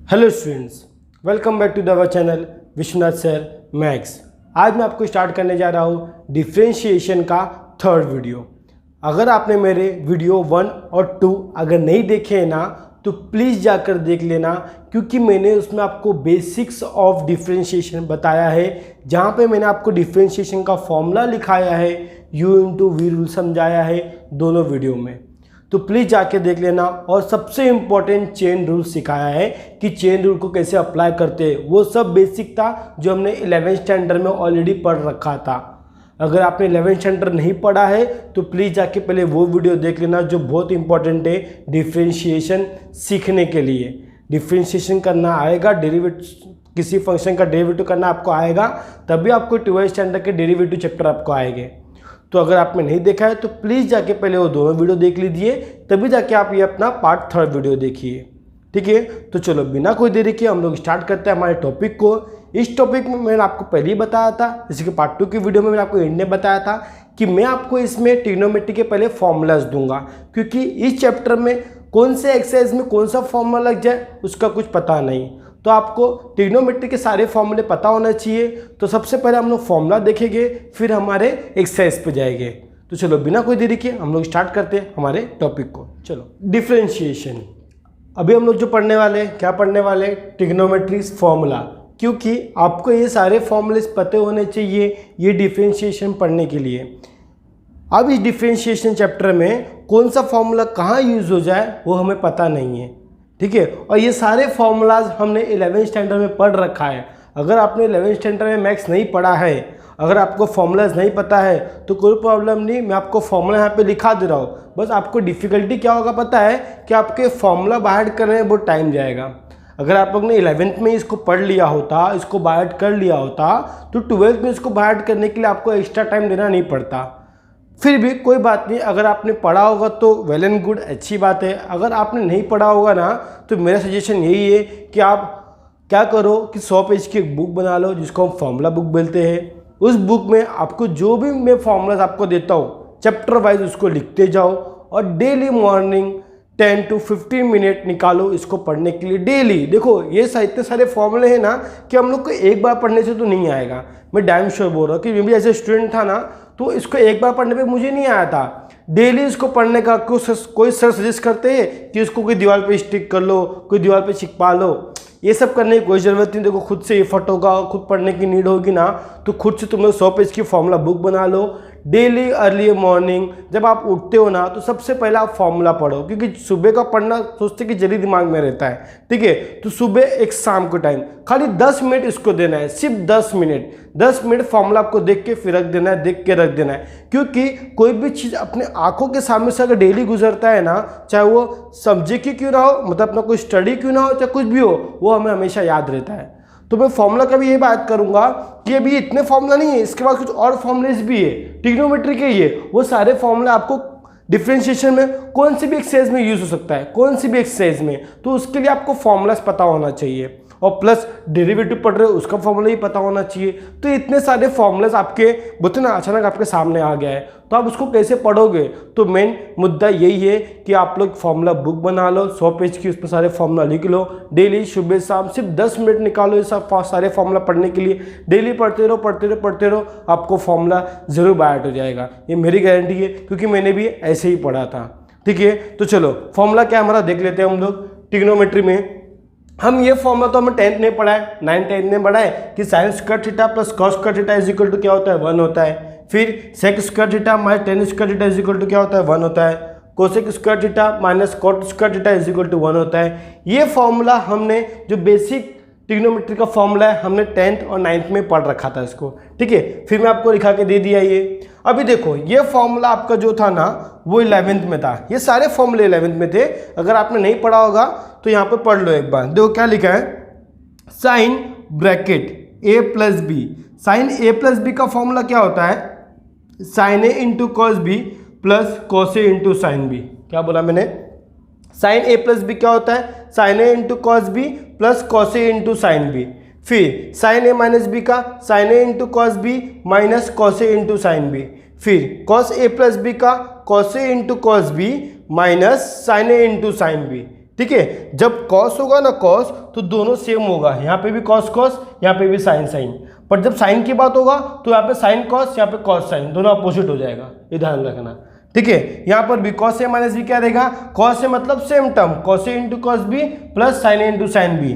Hello students, welcome back to the our channel Vishwanath sir maths. आज मैं आपको start करने जा रहा हूँ डिफ्रेंशिएशन का थर्ड वीडियो। अगर आपने मेरे वीडियो 1 और 2 अगर नहीं देखे हैं ना तो प्लीज़ जाकर देख लेना, क्योंकि मैंने उसमें आपको बेसिक्स ऑफ डिफ्रेंशिएशन बताया है, जहाँ पे मैंने आपको डिफ्रेंशिएशन का फॉर्मूला लिखाया है, यू इंटू वी रूल समझाया है दोनों वीडियो में। तो प्लीज़ जाके देख लेना। और सबसे इम्पॉर्टेंट चेन रूल सिखाया है कि चेन रूल को कैसे अप्लाई करते हैं, वो सब बेसिक था जो हमने 11th स्टैंडर्ड में ऑलरेडी पढ़ रखा था। अगर आपने 11th स्टैंडर्ड नहीं पढ़ा है तो प्लीज़ जाके पहले वो वीडियो देख लेना, जो बहुत इंपॉर्टेंट है डिफ्रेंशिएशन सीखने के लिए। डिफ्रेंशिएशन करना आएगा, डेरिवेटिव किसी फंक्शन का डेरिवेटिव करना आपको आएगा, तभी आपको 12th स्टैंडर्ड के डेरिवेटिव चैप्टर आपको आएंगे। तो अगर आपने नहीं देखा है तो प्लीज़ जाके पहले वो दोनों वीडियो देख लीजिए, तभी जाके आप ये अपना पार्ट थर्ड वीडियो देखिए। ठीक है, तो चलो बिना कोई देरी के हम लोग स्टार्ट करते हैं हमारे टॉपिक को। इस टॉपिक में मैंने आपको पहले ही बताया था, जैसे कि पार्ट 2 की वीडियो में मैंने आपको एंड में बताया था कि मैं आपको इसमें ट्रिग्नोमेट्री के पहले फॉर्मूलाज दूंगा, क्योंकि इस चैप्टर में कौन से एक्सरसाइज में कौन सा फॉर्मूला लग जाए उसका कुछ पता नहीं। तो आपको ट्रिग्नोमेट्री के सारे फॉर्मूले पता होना चाहिए। तो सबसे पहले हम लोग फॉर्मूला देखेंगे, फिर हमारे एक्सरसाइज पे जाएंगे। तो चलो बिना कोई देरी के हम लोग स्टार्ट करते हैं हमारे टॉपिक को। चलो, डिफरेंशिएशन अभी हम लोग जो पढ़ने वाले हैं, क्या पढ़ने वाले, ट्रिग्नोमेट्री फॉर्मूला, क्योंकि आपको ये सारे फॉर्मूले पते होने चाहिए ये डिफरेंशिएशन पढ़ने के लिए। अब इस डिफरेंशिएशन चैप्टर में कौन सा फॉर्मूला कहाँ यूज हो जाए वो हमें पता नहीं है। ठीक है, और ये सारे फॉर्मूलाज हमने 11th स्टैंडर्ड में पढ़ रखा है। अगर आपने 11th स्टैंडर्ड में मैथ्स नहीं पढ़ा है, अगर आपको फॉर्मूलाज नहीं पता है तो कोई प्रॉब्लम नहीं, मैं आपको फॉर्मूला यहाँ पे लिखा दे रहा हूँ। बस आपको डिफ़िकल्टी क्या होगा पता है कि आपके फॉर्मूला बाहर करने में बहुत टाइम जाएगा। अगर आप लोग ने 11th में इसको पढ़ लिया होता, इसको बाहर कर लिया होता, तो 12th में इसको बाहर करने के लिए आपको एक्स्ट्रा टाइम देना नहीं पड़ता। फिर भी कोई बात नहीं, अगर आपने पढ़ा होगा तो वेल एंड गुड, अच्छी बात है। अगर आपने नहीं पढ़ा होगा ना तो मेरा सजेशन यही है कि आप क्या करो कि 100 पेज की एक बुक बना लो, जिसको हम फॉर्मूला बुक बोलते हैं। उस बुक में आपको जो भी मैं फॉर्मूलाज आपको देता हूँ चैप्टर वाइज उसको लिखते जाओ, और डेली मॉर्निंग 10 to 15 मिनट निकालो इसको पढ़ने के लिए डेली। देखो ये इतने सारे फॉर्मूले हैं ना कि हम लोग को एक बार पढ़ने से तो नहीं आएगा। मैं डैम श्योर बोल रहा हूँ कि मैं भी ऐसे स्टूडेंट था ना, तो इसको एक बार पढ़ने पे मुझे नहीं आया था। डेली इसको पढ़ने का कोई सर सजेस्ट करते हैं कि इसको कोई दीवार पे स्टिक कर लो, कोई दीवार पे चिपका लो, ये सब करने की कोई ज़रूरत नहीं। देखो खुद से एफर्ट होगा, खुद पढ़ने की नीड होगी ना, तो खुद से तुम लोग 100 पेज की फॉर्मूला बुक बना लो। डेली अर्ली मॉर्निंग जब आप उठते हो ना तो सबसे पहले आप फॉर्मूला पढ़ो, क्योंकि सुबह का पढ़ना सोचते कि जल्दी दिमाग में रहता है। ठीक है, तो सुबह एक शाम को टाइम खाली 10 मिनट इसको देना है, सिर्फ 10 मिनट फॉर्मूला आपको देख के फिर रख देना है, देख के रख देना है। क्योंकि कोई भी चीज़ अपने आंखों के सामने से अगर डेली गुजरता है ना, चाहे वो सब्जेक्ट की क्यों ना हो, मतलब अपना कोई स्टडी क्यों ना हो, चाहे कुछ भी हो, वो हमें हमेशा याद रहता है। तो मैं फॉर्मूला का भी ये बात करूंगा कि अभी इतने फॉर्मूला नहीं है, इसके बाद कुछ और फॉर्मूलेज भी है ट्रिग्नोमेट्री के। ये वो सारे फॉर्मूला आपको डिफरेंशिएशन में कौन सी भी एक्सरसाइज में यूज हो सकता है, कौन सी भी एक्सरसाइज में, तो उसके लिए आपको फॉर्मूलाज पता होना चाहिए। और प्लस डेरिवेटिव पढ़ रहे हो उसका फॉर्मूला ही पता होना चाहिए। तो इतने सारे फॉर्मूलाज आपके बोलते ना अचानक आपके सामने आ गया है, तो आप उसको कैसे पढ़ोगे। तो मेन मुद्दा यही है कि आप लोग फॉर्मूला बुक बना लो, 100 पेज की, उस पर सारे फॉर्मूला लिख लो। डेली सुबह शाम सिर्फ 10 मिनट निकालो ये सब सारे फॉर्मूला पढ़ने के लिए। डेली पढ़ते रहो, आपको फॉर्मूला जरूर बाइट हो जाएगा, ये मेरी गारंटी है, क्योंकि मैंने भी ऐसे ही पढ़ा था। ठीक है, तो चलो फॉर्मूला क्या हमारा देख लेते हैं हम लोग ट्रिग्नोमेट्री में। हम ये फॉर्मूला तो हमें 10th में पढ़ा है, 9th 10th में पढ़ा है कि sine square theta plus cos square theta is equal to क्या होता है, 1 होता है। फिर sec square theta minus tan square theta is equal to क्या होता है, 1 होता है। Cosec square theta minus cot square theta is equal to 1 होता है। ये फॉर्मूला हमने जो बेसिक ट्रिग्नोमेट्री का फॉर्मूला है हमने 10th और 9th में पढ़ रखा था इसको। ठीक है, फिर मैं आपको लिखा के दे दिया ये। अभी देखो ये फॉर्मूला आपका जो था ना वो 11th में था, ये सारे फॉर्मूले 11th में थे। अगर आपने नहीं पढ़ा होगा तो यहाँ पे पढ़ लो एक बार। देखो क्या लिखा है, sine bracket a plus B. Sine a plus B का फॉर्मूला क्या होता है, sine a into cos B plus cos A into sine B. क्या बोला मैंने, साइन a प्लस बी क्या होता है, sine a into cos B plus cos A into sine B. फिर साइन a माइनस बी का sine a into cos B minus cos A into sine B. फिर cos a plus B का cos A into cos B minus sine A into sine B. ठीक है। जब cos होगा ना cos, तो दोनों सेम होगा, यहाँ पे भी कॉस कॉस, यहाँ पे भी साइन साइन। पर जब साइन की बात होगा तो यहाँ पे साइन कॉस, यहाँ पे कॉस साइन, दोनों अपोजिट हो जाएगा, ये ध्यान रखना। ठीक है, यहाँ पर भी कॉस ए माइनस बी क्या रहेगा, कॉस ए मतलब same term, cos A into cos B plus sine A into sine B.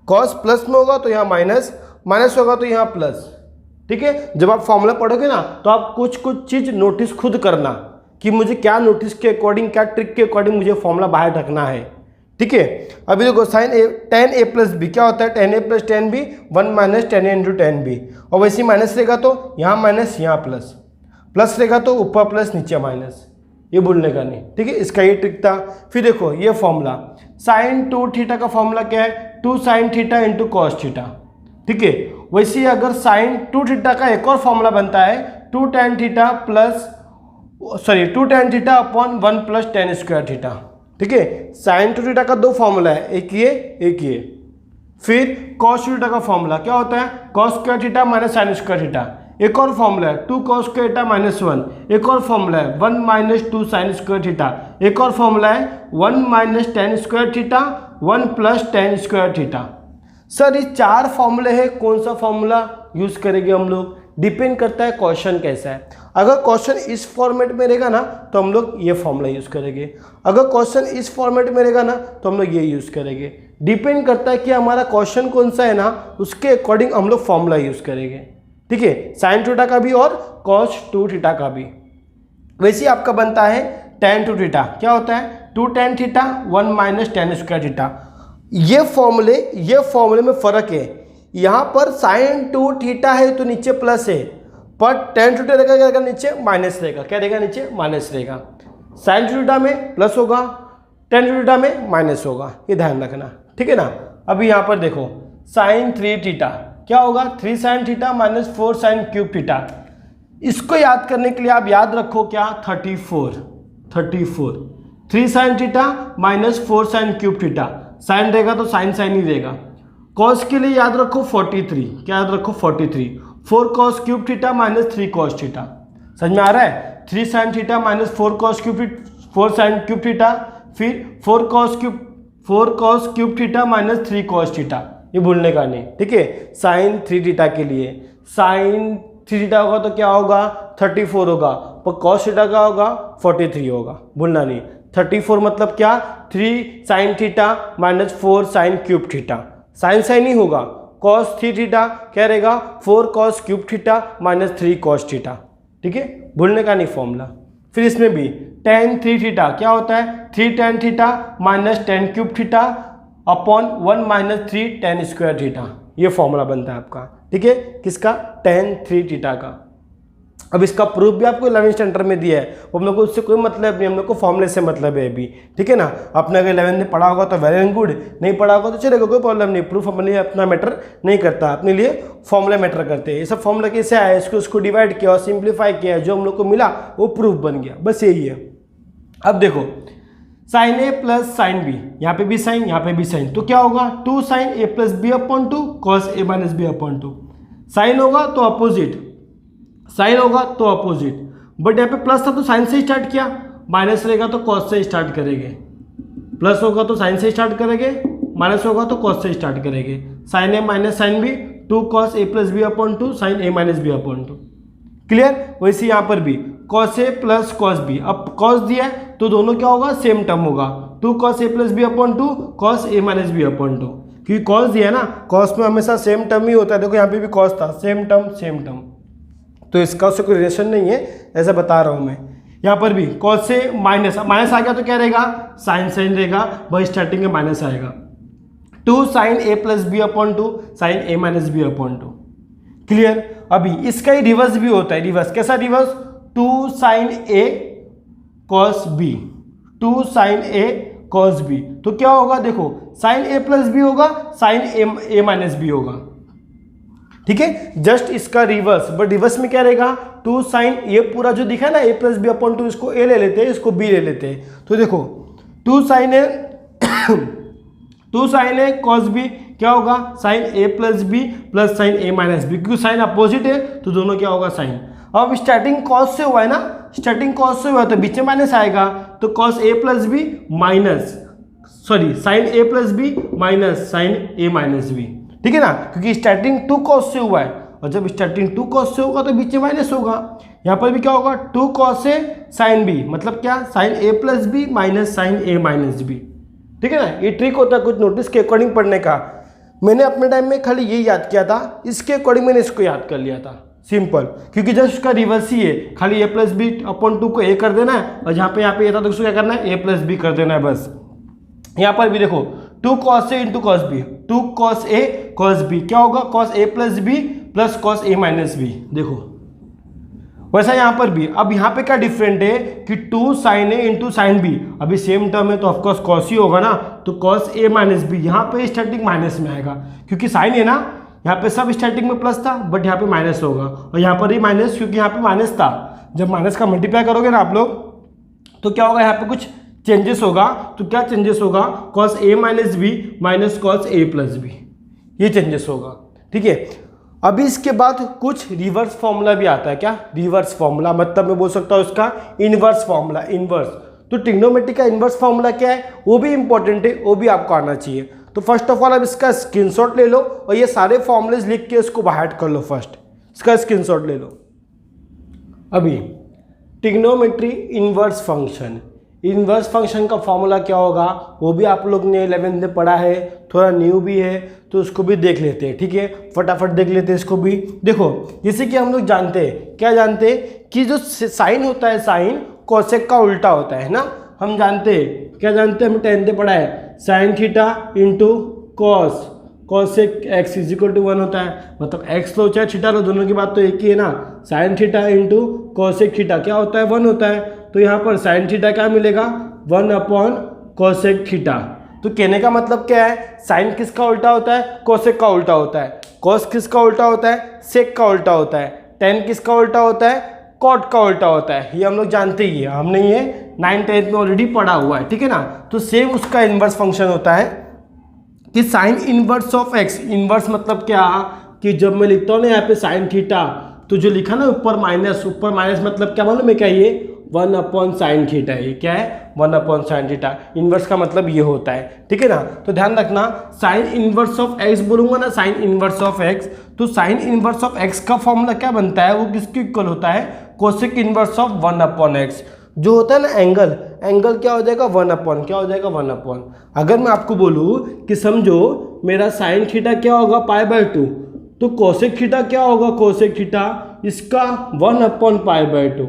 Cos plus में होगा तो यहाँ माइनस, माइनस होगा तो यहाँ प्लस। ठीक है, जब आप फॉर्मूला पढ़ोगे ना तो आप कुछ कुछ चीज़ नोटिस खुद करना कि मुझे क्या नोटिस के अकॉर्डिंग, क्या ट्रिक के अकॉर्डिंग मुझे फॉर्मूला बाहर रखना है। ठीक है, अभी देखो sine A tan A plus B क्या होता है, tan A plus tan B, one minus tan A into tan B. और वैसे माइनस रहेगा तो यहाँ माइनस यहाँ प्लस, प्लस रहेगा तो ऊपर प्लस नीचे माइनस, ये भूलने का नहीं। ठीक है, इसका ये ट्रिक था। फिर देखो ये फॉर्मूला साइन टू थीटा का फॉर्मूला क्या है, two sine theta into cos theta. ठीक है, वैसे अगर साइन टू थीटा का एक और फॉर्मूला बनता है, two tan theta plus two tan theta upon one plus tan square theta. ठीक है, साइन टू थीटा का दो फॉर्मूला है, एक ये एक ये। फिर कॉस थीटा का फॉर्मूला क्या होता है, cos square theta minus sine square theta. एक और फॉर्मूला है two cos square theta minus one. एक और फॉर्मूला है one minus two sine square theta. एक और फॉर्मूला है one minus tan square theta, one plus tan square theta. Sir ये चार फॉर्मूले हैं, कौन सा फॉर्मूला यूज़ करेंगे हम लोग, डिपेंड करता है क्वेश्चन कैसा है। अगर क्वेश्चन इस फॉर्मेट में रहेगा ना तो हम लोग ये फॉर्मूला यूज़ करेंगे, अगर क्वेश्चन इस फॉर्मेट में रहेगा ना तो हम लोग ये यूज़ करेंगे। डिपेंड करता है कि हमारा क्वेश्चन कौन सा है ना, उसके अकॉर्डिंग हम लोग फॉर्मूला यूज़ करेंगे। ठीक है, साइन थीटा का भी और कॉस टू थीटा का भी। वैसे आपका बनता है टेन टू थीटा, क्या होता है, two tan theta one minus tan square theta. ये फॉर्मूले में फ़र्क है, यहाँ पर साइन टू थीटा है तो नीचे प्लस है, पर टेन टू थीटा रहेगा नीचे माइनस रहेगा, क्या रहेगा नीचे माइनस रहेगा। साइन टू थीटा में प्लस होगा, टेन टू थीटा में माइनस होगा, ये ध्यान रखना। ठीक है ना, अभी यहाँ पर देखो साइन थ्री थीटा क्या होगा, three sine theta minus four sine cube theta. इसको याद करने के लिए आप याद रखो क्या, 34 three sine theta minus four sine cube theta. Sine रहेगा तो साइन साइन ही रहेगा। कॉस के लिए याद रखो 43, क्या याद रखो 43, four cos cube theta minus three cos theta. समझ में आ रहा है, three sine theta minus four sine cube theta, फिर four cos cube theta minus three cos theta, ये भूलने का नहीं। ठीक है, साइन थ्री थीटा के लिए साइन थ्री थीटा होगा तो क्या होगा 34 होगा, पर कॉस थीटा का होगा 43 होगा, भूलना नहीं। 34 मतलब क्या, three sine theta minus four sine cube theta, sine sine ही होगा। कॉस थ्री थीटा क्या रहेगा, four cos cube theta minus three cos theta. ठीक है, भूलने का नहीं फॉर्मूला। फिर इसमें भी टेन थ्री थीटा क्या होता है, three tan theta minus ten cube theta upon one minus three ten square theta, ये फॉर्मूला बनता है आपका। ठीक है, किसका, टेन थ्री थीटा का। अब इसका प्रूफ भी आपको 11th स्टैंडर्ड में दिया है, हम लोग को उससे कोई मतलब नहीं, हम लोग को फॉर्मूले से मतलब है अभी। ठीक है ना, आपने अगर 11th में पढ़ा होगा तो वेरी गुड, नहीं पढ़ा होगा तो चलेगा, कोई प्रॉब्लम नहीं। प्रूफ अपने लिए अपना मैटर नहीं करता, अपने लिए फॉर्मूला मैटर करते हैं। ये सब फॉर्मूला कैसे आया, इसको डिवाइड किया और सिंप्लीफाई किया, जो हम लोग को मिला वो प्रूफ बन गया, बस यही है। अब देखो sine A plus sine B, यहाँ पे भी साइन यहाँ पे भी साइन, तो क्या होगा, two sine A plus B upon two cos A minus B upon two. Sine होगा तो अपोजिट, साइन होगा तो अपोजिट, बट यहाँ पे प्लस था तो साइन से स्टार्ट किया, माइनस रहेगा तो कॉस से स्टार्ट करेंगे, प्लस होगा तो साइन से स्टार्ट करेंगे, माइनस होगा तो कॉस से स्टार्ट करेंगे। Sine A minus sine B, two cos A plus B upon two sine A minus B upon two. Clear, वैसे यहाँ पर भी cos A plus cos B, अब कॉस दिया है तो दोनों क्या होगा, सेम टर्म होगा, two cos A plus B upon two cos A minus B upon two, क्योंकि कॉस दिया है ना, कॉस में हमेशा सेम टर्म ही होता है। देखो यहाँ पे भी कॉस था, सेम टर्म, तो इसका उससे कोई रिलेशन नहीं है, ऐसा बता रहा हूँ मैं। यहाँ पर भी कॉस से माइनस आ गया तो क्या रहेगा, साइन साइन रहेगा, भाई स्टार्टिंग में माइनस आएगा। Two sine A plus B upon two sine A minus B upon two. Clear, अभी इसका ही रिवर्स भी होता है, रिवर्स कैसा, reverse two sine A cos B, two sine A cos B, तो क्या होगा, देखो साइन ए प्लस बी होगा, साइन ए माइनस बी होगा। ठीक है, जस्ट इसका रिवर्स, बट रिवर्स में क्या रहेगा, टू साइन, ये पूरा जो दिखा है ना ए प्लस बी अपॉन टू, इसको ए ले लेते हैं, इसको बी ले लेते हैं, तो देखो two sine A cos B क्या होगा, sine A plus B plus sine A minus B, क्योंकि साइन अपोजिट है तो दोनों क्या होगा, साइन। अब स्टार्टिंग कॉस से हुआ है ना, स्टार्टिंग कॉस से हुआ है तो बीच में माइनस आएगा, तो cos A plus B minus sorry sine A plus B minus sine A minus B, ठीक है ना, क्योंकि स्टार्टिंग 2 कॉस से हुआ है और जब स्टार्टिंग 2 कॉस से होगा तो बीच में माइनस होगा। यहाँ पर भी क्या होगा 2 कॉस ए साइन बी, मतलब क्या sign A plus B minus sine A minus B, ठीक है ना। ये ट्रिक होता है कुछ नोटिस के अकॉर्डिंग पढ़ने का। मैंने अपने टाइम में खाली ये याद किया था, इसके अकॉर्डिंग मैंने इसको याद कर लिया था, सिंपल, क्योंकि जस्ट उसका रिवर्स ही है, खाली ए प्लस बी अपॉन 2 को ए कर देना है और जहाँ पे यहाँ पे ये था तो उसको क्या करना है ए प्लस बी कर देना है बस। यहाँ पर भी देखो 2 cos A into cos B, 2 cos A cos B क्या होगा cos A plus B plus cos A minus B, देखो वैसा यहाँ पर भी। अब यहाँ पे क्या डिफरेंट है कि 2 sign A into sine B, अभी सेम टर्म है तो ऑफकोर्स कॉस ही होगा ना, तो कॉस ए माइनस बी यहाँ पे स्टार्टिंग माइनस में आएगा क्योंकि साइन है ना, यहाँ पे सब स्टार्टिंग में प्लस था बट यहाँ पे माइनस होगा और यहाँ पर ही माइनस क्योंकि यहाँ पे माइनस था। जब माइनस का मल्टीप्लाई करोगे ना आप लोग तो क्या होगा यहाँ पे कुछ चेंजेस होगा, तो क्या चेंजेस होगा cos A minus B minus cos A plus B, ये चेंजेस होगा, ठीक है। अभी इसके बाद कुछ रिवर्स फॉर्मूला भी आता है, क्या रिवर्स फॉर्मूला, मतलब मैं बोल सकता हूँ उसका इनवर्स फॉर्मूला, इनवर्स। तो ट्रिग्नोमेट्री का इनवर्स फॉर्मूला क्या है वो भी इंपॉर्टेंट है, वो भी आपको आना चाहिए। तो फर्स्ट ऑफ ऑल अब इसका स्क्रीनशॉट ले लो और ये सारे फॉर्मूलेज लिख के इसको बाहर कर लो, फर्स्ट इसका स्क्रीनशॉट ले लो। अभी trigonometry inverse function, inverse function का फॉर्मूला क्या होगा वो भी आप लोग ने 11th में पढ़ा है, थोड़ा न्यू भी है तो उसको भी देख लेते हैं, ठीक है, फटाफट देख लेते हैं इसको भी। देखो जैसे कि हम लोग जानते हैं, क्या जानते हैं कि जो साइन होता है साइन कोसेक का उल्टा होता है ना, हम जानते हैं, क्या जानते हैं, हम 10th में पढ़ा है sine theta into cos cosec x is equal to 1 होता है, मतलब एक्स लो चाहे थीटा लो दोनों की बात तो एक ही है ना। Sign theta into cosec theta क्या होता है 1 होता है, तो यहाँ पर साइन थीटा क्या मिलेगा 1 अपॉन कॉसेक थीटा। तो कहने का मतलब क्या है, साइन किसका उल्टा होता है कोसेक का उल्टा होता है, कॉस किसका उल्टा होता है सेक का उल्टा होता है, टेन किसका उल्टा होता है कॉट का उल्टा होता है, ये हम लोग जानते ही है, हमने ये 9th-10th में ऑलरेडी पढ़ा हुआ है, ठीक है ना। तो सेम उसका इनवर्स फंक्शन होता है कि sign inverse of x, inverse मतलब क्या कि जब मैं लिखता हूँ ना यहाँ पे साइन थीटा तो जो लिखा ना ऊपर माइनस मतलब क्या मालूम है क्या, ये 1 अपॉन साइन थीटा, ये क्या है 1 अपॉन साइन थीटा, इनवर्स का मतलब ये होता है, ठीक है ना। तो ध्यान रखना साइन इनवर्स ऑफ एक्स बोलूंगा ना, साइन इनवर्स ऑफ एक्स, तो साइन इनवर्स ऑफ एक्स का फॉर्मूला क्या बनता है, वो किसके इक्वल होता है cosec inverse of 1 upon x. जो होता है ना एंगल, एंगल क्या हो जाएगा 1 अपॉन, क्या हो जाएगा 1 अपॉन। अगर मैं आपको बोलूँ कि समझो मेरा साइन थीटा क्या होगा π/2, तो कोसेक थीटा क्या होगा कोसेक थीटा इसका 1 अपॉन π/2,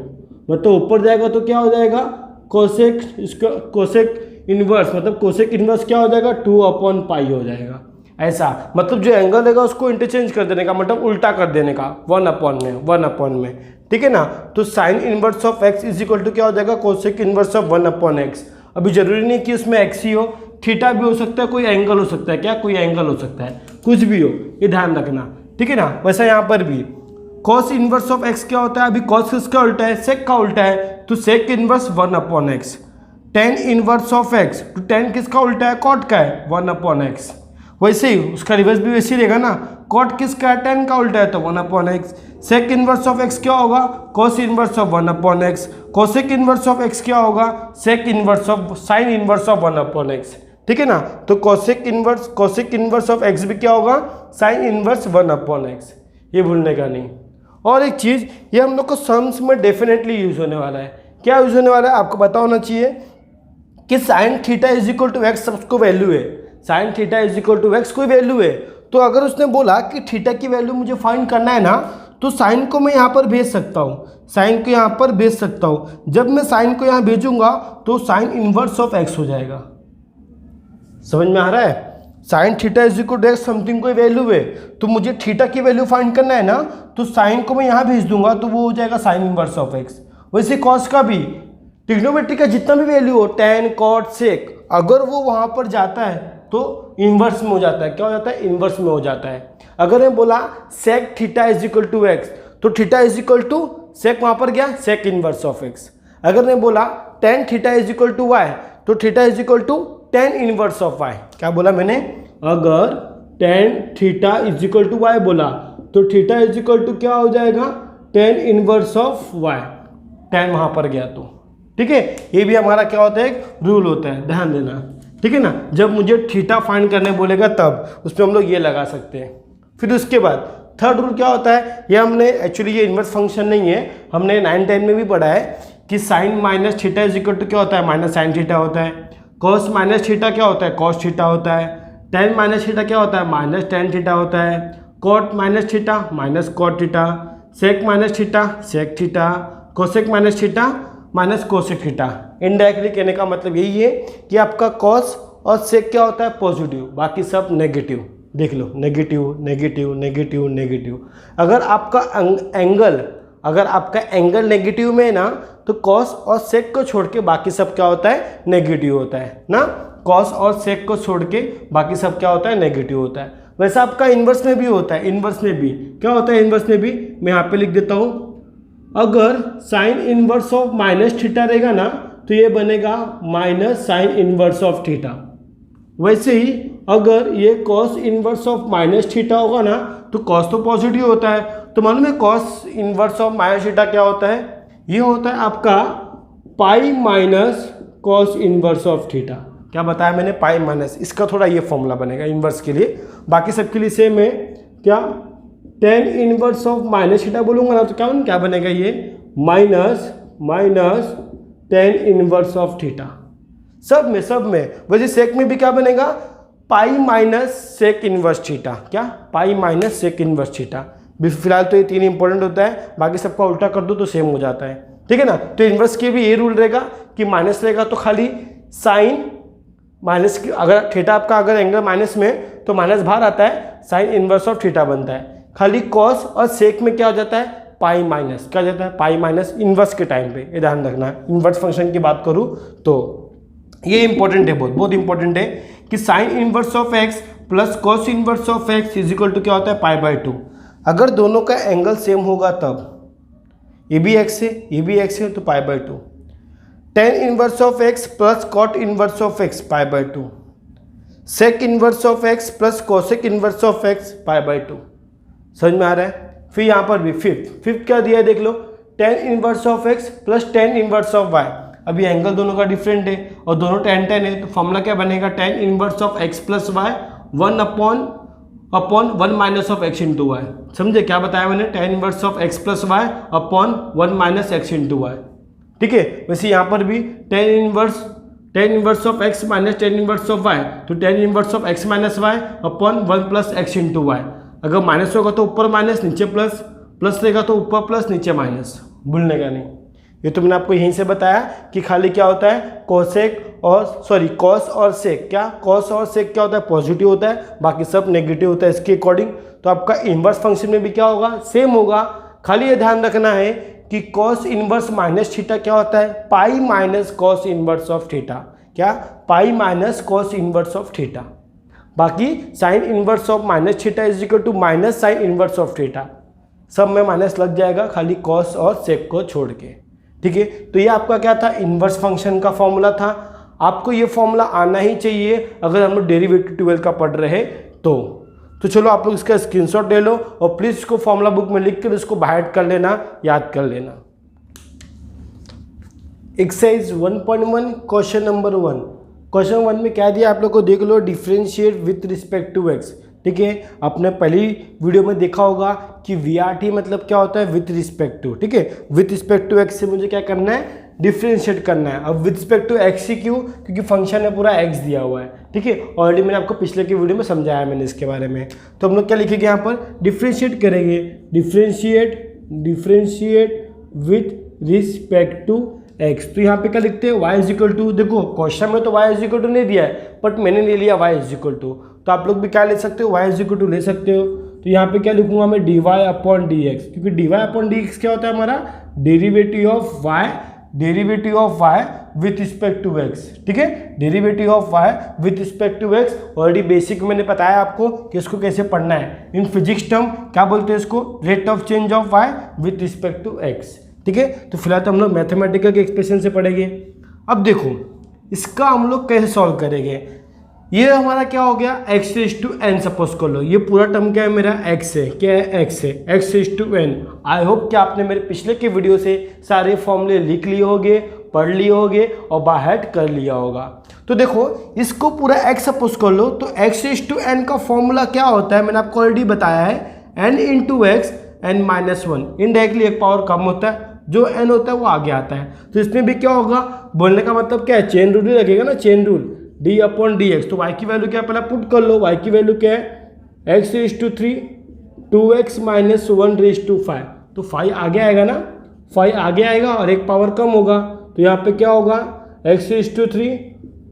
मतलब ऊपर जाएगा तो क्या हो जाएगा कोसेक, इसका कोसेक इनवर्स मतलब कोसेक इनवर्स क्या हो जाएगा 2 अपॉन पाई हो जाएगा। ऐसा मतलब जो एंगल रहेगा उसको इंटरचेंज कर देने का, मतलब उल्टा कर देने का 1 अपॉन में, ठीक है ना। तो sine inverse of x is equal to क्या हो जाएगा cosec inverse of 1 upon x. अभी जरूरी नहीं कि उसमें एक्स ही हो, थीटा भी हो सकता है, कोई एंगल हो सकता है, क्या कोई एंगल हो सकता है, कुछ भी हो, ये ध्यान रखना, ठीक है ना। वैसा यहाँ पर भी कॉस इनवर्स ऑफ एक्स क्या होता है, अभी कॉस किसका उल्टा है सेक का उल्टा है, तो sec inverse 1 upon x. Tan inverse of x, तो टेन किसका उल्टा है कॉट का है 1 अपॉन एक्स। वैसे ही उसका रिवर्स भी वैसे ही रहेगा ना, कॉट किसका है टेन का उल्टा है तो 1 upon x. Sec inverse of x क्या होगा cos inverse of 1 upon x. Cosec inverse of x क्या होगा sec inverse of sine inverse of 1 upon x, ठीक है ना। तो कोसेक इनवर्स ऑफ एक्स भी क्या होगा साइन इनवर्स 1 अपॉन एक्स, ये भूलने का नहीं। और एक चीज़ ये हम लोग को सम्स में डेफिनेटली यूज होने वाला है, क्या यूज होने वाला है आपको पता होना चाहिए कि sine theta is equal to x सबको वैल्यू है, sine theta is equal to x कोई वैल्यू है। तो अगर उसने बोला कि थीटा की वैल्यू मुझे फाइंड करना है ना, तो साइन को मैं यहाँ पर भेज सकता हूँ, साइन को यहाँ पर भेज सकता हूँ। जब मैं साइन को यहाँ भेजूंगा तो साइन इनवर्स ऑफ एक्स हो जाएगा, समझ में आ रहा है। Sine theta is equal to x something कोई वैल्यू है, तो मुझे थीटा की वैल्यू फाइंड करना है ना, तो साइन को मैं यहाँ भेज दूंगा तो वो हो जाएगा साइन इनवर्स ऑफ एक्स। वैसे कॉस का भी, ट्रिग्नोमेट्री का जितना भी वैल्यू हो टेन कॉट सेक, अगर वो वहाँ पर जाता है तो इनवर्स में हो जाता है, क्या हो जाता है इनवर्स में हो जाता है। अगर मैं बोला sec theta is equal to x, तो theta is equal to sec वहाँ पर गया सेक इनवर्स ऑफ एक्स। अगर मैं बोला tan theta is equal to Y, तो theta is equal to tan inverse of Y. क्या बोला मैंने, अगर tan theta is equal to Y बोला तो थीटा इज इक्वल टू क्या हो जाएगा tan inverse of Y, tan वहाँ पर गया तो, ठीक है। ये भी हमारा क्या होता है एक रूल होता है, ध्यान देना, ठीक है ना। जब मुझे थीटा फाइंड करने बोलेगा तब उसमें हम लोग ये लगा सकते हैं। फिर उसके बाद थर्ड रूल क्या होता है, ये हमने एक्चुअली ये इन्वर्स फंक्शन नहीं है, हमने 9-10 में भी पढ़ा है कि sine minus theta is equal to क्या होता है, माइनस साइन थीटा होता है। कॉस माइनस थीटा क्या होता है, कॉस थीटा होता है। टेन माइनस थीटा क्या होता है, माइनस टेन थीटा होता है। Cot minus theta minus cot theta. Sec minus theta sec theta. Cosec minus theta minus cosec theta. Indirectly कहने का मतलब यही है कि आपका कॉस और सेक क्या होता है, पॉजिटिव, बाकी सब नेगेटिव। देख लो, नेगेटिव नेगेटिव नेगेटिव नेगेटिव। अगर आपका एंगल नेगेटिव में है ना, तो कॉस और सेक को छोड़ के बाकी सब क्या होता है, नेगेटिव होता है ना। कॉस और सेक को छोड़ के बाकी सब क्या होता है, नेगेटिव होता है। वैसा आपका इन्वर्स में भी होता है। इन्वर्स में भी क्या होता है, इन्वर्स में भी मैं यहाँ पे लिख देता हूँ, अगर sign inverse of minus theta रहेगा ना, तो ये बनेगा minus sine inverse of theta. वैसे ही अगर ये cos inverse of minus theta होगा ना, तो कॉस तो पॉजिटिव होता है, तो मालूम है cos inverse of minus theta क्या होता है, ये होता है आपका पाई minus cos inverse of theta. क्या बताया मैंने, पाई माइनस, इसका थोड़ा ये फॉर्मूला बनेगा इन्वर्स के लिए, बाकी सबके लिए सेम है। क्या tan inverse of minus theta बोलूँगा ना, तो क्या बनेगा ये, minus tan inverse of theta. सब में वैसे सेक में भी क्या बनेगा, pi minus sec inverse theta. क्या, pi minus sec inverse theta. फिलहाल तो ये तीन इंपॉर्टेंट होता है, बाकी सबका उल्टा कर दो तो सेम हो जाता है, ठीक है ना। तो इन्वर्स के भी ये रूल रहेगा कि माइनस रहेगा तो खाली साइन माइनस की, अगर थीटा आपका अगर एंगल माइनस में तो माइनस बाहर आता है, साइन इन्वर्स ऑफ थीटा बनता है। खाली कॉस और सेक में क्या हो जाता है, पाई माइनस, क्या हो जाता है, पाई माइनस इन्वर्स के टाइम पे, ये ध्यान रखना है। इन्वर्स फंक्शन की बात करूँ तो ये इंपॉर्टेंट है, बहुत इंपॉर्टेंट है कि sine inverse of x plus cos inverse of x is equal to क्या होता है, पाई/2। अगर दोनों का एंगल सेम होगा तब, ये भी एक्स है ये भी एक्स है, तो पाई/2। Tan inverse of x plus cot inverse of X, पाई/2। Sec inverse of x plus cosec inverse of X, पाई/2। समझ में आ रहा है। फिर यहाँ पर भी फिफ्थ क्या दिया है देख लो, tan inverse of x plus tan inverse of Y. अभी एंगल दोनों का डिफरेंट है और दोनों tan है, तो फॉर्मूला क्या बनेगा, tan inverse of x plus Y 1/1 minus of X into Y. समझे क्या बताया मैंने, tan inverse of x plus Y upon 1 minus X into Y. ठीक है, वैसे यहाँ पर भी tan inverse of X minus tan inverse of Y, तो tan inverse of X minus Y upon 1 plus X into Y. अगर minus होगा तो ऊपर माइनस नीचे प्लस, प्लस रहेगा तो ऊपर प्लस नीचे माइनस, भूलने का नहीं। ये तो मैंने आपको यहीं से बताया कि खाली क्या होता है, कॉस और सेक। क्या, कॉस और सेक क्या होता है, पॉजिटिव होता है, बाकी सब नेगेटिव होता है इसके अकॉर्डिंग। तो आपका इन्वर्स फंक्शन में भी क्या होगा, सेम होगा। खाली ये ध्यान रखना है कि कॉस इन्वर्स माइनस थीटा क्या होता है, pi minus cos inverse of theta. क्या, pi minus cos inverse of theta. बाकी sine inverse of minus theta is equal to minus sine inverse of theta. सब में माइनस लग जाएगा, खाली कॉस और सेक को छोड़ के। ठीक है, तो ये आपका क्या था, इन्वर्स फंक्शन का फॉर्मूला था। आपको ये फॉर्मूला आना ही चाहिए अगर हम लोग डेरिवेटिव 12 का पढ़ रहे तो चलो आप लोग इसका स्क्रीनशॉट ले लो और प्लीज़ इसको फॉर्मूला बुक में लिख कर इसको बाहर कर लेना, याद कर लेना। Exercise 1.1 question number 1। क्वेश्चन 1 में क्या दिया आप लोग को देख लो, differentiate with respect to X. ठीक है, आपने पहली वीडियो में देखा होगा कि VRT मतलब क्या होता है, विथ रिस्पेक्ट टू। ठीक है, विथ रिस्पेक्ट टू एक्स से मुझे क्या करना है, डिफ्रेंशिएट करना है। अब विथ रिस्पेक्ट टू एक्स ही क्यों, क्योंकि फंक्शन है पूरा एक्स दिया हुआ है। ठीक है, ऑलरेडी मैंने आपको पिछले की वीडियो में समझाया मैंने इसके बारे में। तो हम लोग क्या लिखेंगे यहाँ पर, डिफ्रेंशिएट करेंगे, differentiate with respect to x. तो यहाँ पे क्या लिखते हैं, y इज इक्वल टू, देखो क्वेश्चन में तो y इज इक्वल टू नहीं दिया है, बट मैंने ले लिया y इज इक्वल टू। तो आप लोग भी क्या ले सकते हो, y इज इक्वल टू ले सकते हो। तो यहाँ पे क्या लिखूंगा मैं, dy अपॉन dx, क्योंकि dy अपॉन dx क्या होता है हमारा, derivative of y with respect to x। ठीक है, derivative of y with respect to x। Already basic मैंने बताया आपको कि इसको कैसे पढ़ना है। इन फिजिक्स टर्म क्या बोलते हैं इसको, rate of change of y with respect to x। ठीक है, तो फिलहाल तो हम लोग मैथमेटिकल के एक्सप्रेशन से पढ़ेंगे। अब देखो इसका हम लोग कैसे सॉल्व करेंगे। ये हमारा क्या हो गया, x raise to n suppose कर लो। ये पूरा टर्म क्या है मेरा, x है, क्या है, x है, x raise to n। I hope कि आपने मेरे पिछले के वीडियो से सारे फॉर्मूले लिख लिए होंगे पढ़ लिए होगे और बाय हार्ट कर लिया होगा। तो देखो इसको पूरा x सपोज कर लो, तो x⁴n का फॉर्मूला क्या होता है, मैंने आपको ऑलरेडी बताया है, n × x n-1। इनडायरेक्टली एक पावर कम होता है, जो n होता है वो आगे आता है। तो इसमें भी क्या होगा, बोलने का मतलब क्या है, चेन रूल ही लगेगा ना, चेन रूल d/dx। तो y की वैल्यू क्या है, पहले पुट कर लो, y की वैल्यू क्या है, x⁵3 2x - 1/5। तो 5 आगे आएगा ना, 5 आगे आएगा और एक पावर कम होगा, तो यहाँ पे क्या होगा, x⁵3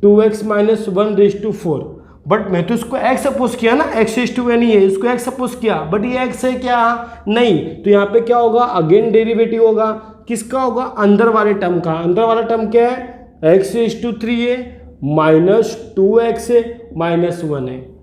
2x - 1/4। बट मैं तो इसको x सपोज किया ना, x⁵n ही है, इसको x सपोज किया, बट ये x है क्या, नहीं। तो यहाँ पे क्या होगा, अगेन डेरिवेटिव होगा, किसका होगा, अंदर वाले टर्म का। अंदर वाला टर्म क्या है, x⁵3 है -2x है -1 है।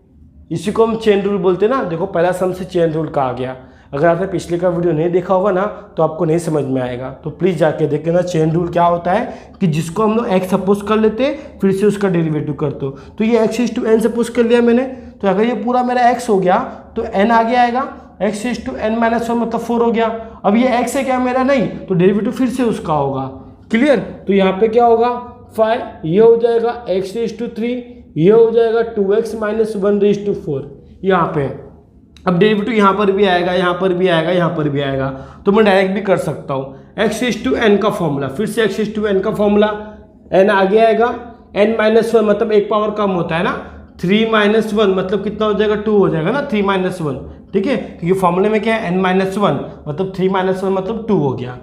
इसी को हम चेन रूल बोलते हैं ना। देखो पहला सम से चेन रूल का आ गया। अगर आपने पिछले का वीडियो नहीं देखा होगा ना तो आपको नहीं समझ में आएगा, तो प्लीज़ जाके देख लेना। चेन रूल क्या होता है कि जिसको हम लोग x सपोज कर लेते फिर से उसका डेरिवेटिव करते हो। तो ये x⁵n सपोज कर लिया मैंने, तो अगर ये पूरा मेरा x हो गया तो n आगे आएगा, x⁵n-1 मतलब 4 हो गया। अब ये x है क्या मेरा, नहीं, तो डेरिवेटिव फिर से उसका होगा। क्लियर। तो यहाँ पे क्या होगा, 5, ये हो जाएगा x⁵3, ये हो जाएगा 2x - 1/4 यहाँ पे। अब डेरिवेटिव यहाँ पर भी आएगा, यहाँ पर भी आएगा, यहाँ पर भी आएगा, तो मैं डायरेक्ट भी कर सकता हूँ। x⁵n का फॉर्मूला, फिर से x⁵n का फॉर्मूला, n आगे आएगा, n-1 मतलब एक पावर कम होता है ना, 3 - 1 मतलब कितना हो जाएगा, 2 हो जाएगा ना, 3 - 1, ठीक है, क्योंकि फॉर्मूले में क्या है, n-1 मतलब 3 - 1 मतलब 2 हो गया।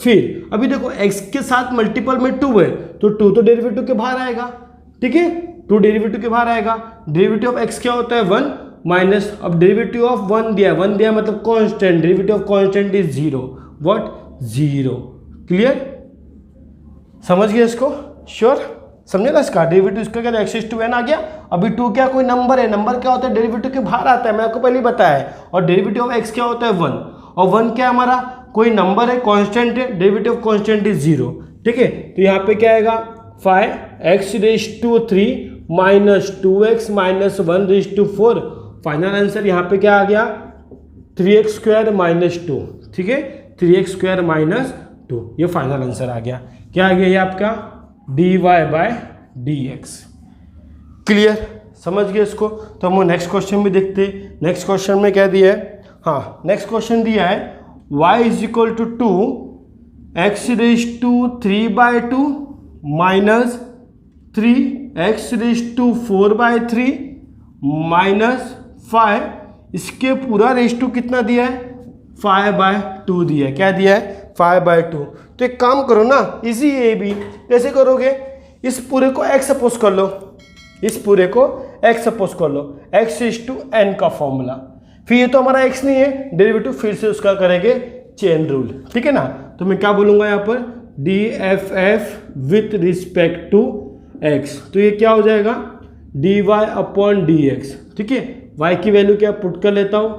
फिर अभी देखो x के साथ मल्टीपल में 2 है, तो 2 तो डेरिवेटिव के बाहर आएगा, ठीक है, 2 डेरिवेटिव के बाहर आएगा। डेरिवेटिव ऑफ x क्या होता है, 1 माइनस, अब डेरिवेटिव ऑफ 1 दिया, 1 दिया मतलब constant, derivative of constant is 0, what, 0। Clear, समझ गए इसको, श्योर, समझे ना। इसका डेरिवेटिव इसका क्या, x⁵n आ गया। अभी 2 क्या, कोई नंबर है, नंबर क्या होता है, डेरिवेटिव के बाहर आता है, मैं आपको पहले ही बताया है। और डेरिवेटिव ऑफ x क्या होता है, 1, और 1 क्या हमारा, कोई नंबर है, कांस्टेंट है, डेरिवेटिव ऑफ कांस्टेंट इज 0, ठीक है। तो यहाँ पे क्या आएगा, 5x⁵3 -2x - 1/4। फाइनल आंसर यहाँ पे क्या आ गया, 3x² - 2, ठीक है, 3x² - 2, ये फाइनल आंसर आ गया। क्या आ गया ये आपका, dy/dx। क्लियर, समझ गए इसको। तो हम नेक्स्ट क्वेश्चन भी देखते हैं। नेक्स्ट क्वेश्चन में क्या दिया है, हाँ, नेक्स्ट क्वेश्चन दिया है y = 2 x⁵3/2 - 3x⁴/3 -5, इसके पूरा रेशटू कितना दिया है, 5/2 दिया है। क्या दिया है, 5/2। तो एक काम करो ना, इजी है ये भी। कैसे करोगे, इस पूरे को x सपोज कर लो, इस पूरे को x सपोज कर लो, x⁵n का फॉर्मूला। फिर ये तो हमारा x नहीं है, डेरिवेटिव फिर से उसका करेंगे चेन रूल, ठीक है ना। तो मैं क्या बोलूँगा यहाँ पर, dff with respect to x, तो ये क्या हो जाएगा, dy/dx, ठीक है। y की वैल्यू क्या, पुट कर लेता हूँ,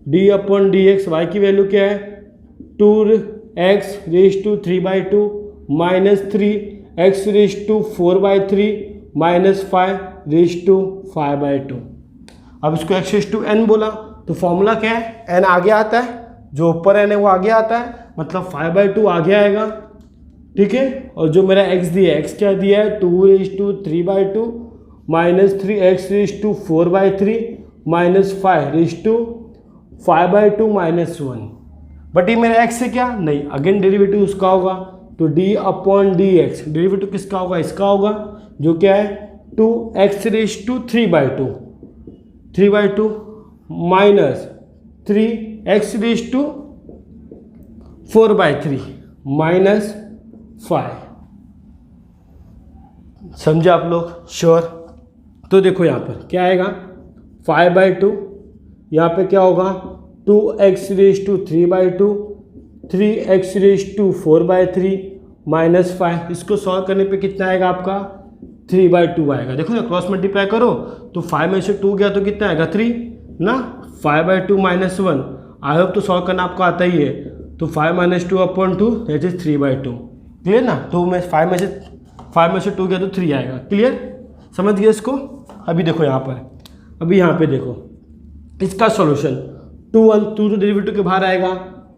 d/dx, y की वैल्यू क्या है, 2x⁵3/2 -3x⁴/3 -5/2। अब इसको x⁵n बोला तो फॉर्मूला क्या है, n आगे आता है, जो ऊपर n है वो आगे आता है, मतलब 5/2 आगे आएगा, ठीक है। और जो मेरा x दिया है, x क्या दिया है, 2⁵3/2 -3x⁴/3 -5/2 -1। बट ये मेरा x है क्या, नहीं, अगेन डेरिवेटिव उसका होगा, तो d/dx, डेरिवेटिव किसका होगा, इसका होगा, जो क्या है 2x⁵3/2 3/2 -3x⁴/3 -5। समझे आप लोग, श्योर। तो देखो यहाँ पर क्या आएगा, 5/2, यहाँ पे क्या होगा, 2x⁵3/2 3x⁴/3 -5। इसको सॉल्व करने पे कितना आएगा आपका, 3/2 आएगा। देखो ना, क्रॉस मल्टीप्लाई करो तो 5 में से 2 गया तो कितना आएगा, 3 ना, 5/2 -1। आई होप तो सॉल्व करना आपको आता ही है। तो 5 - 2/2 दैट इज 3/2। क्लियर ना, तो मैं 5 में से 2 गया तो 3 आएगा। क्लियर, समझ गए इसको। अभी देखो यहाँ पर, अभी यहाँ पे देखो इसका सॉल्यूशन, 2 तो डेरिवेटिव के बाहर आएगा,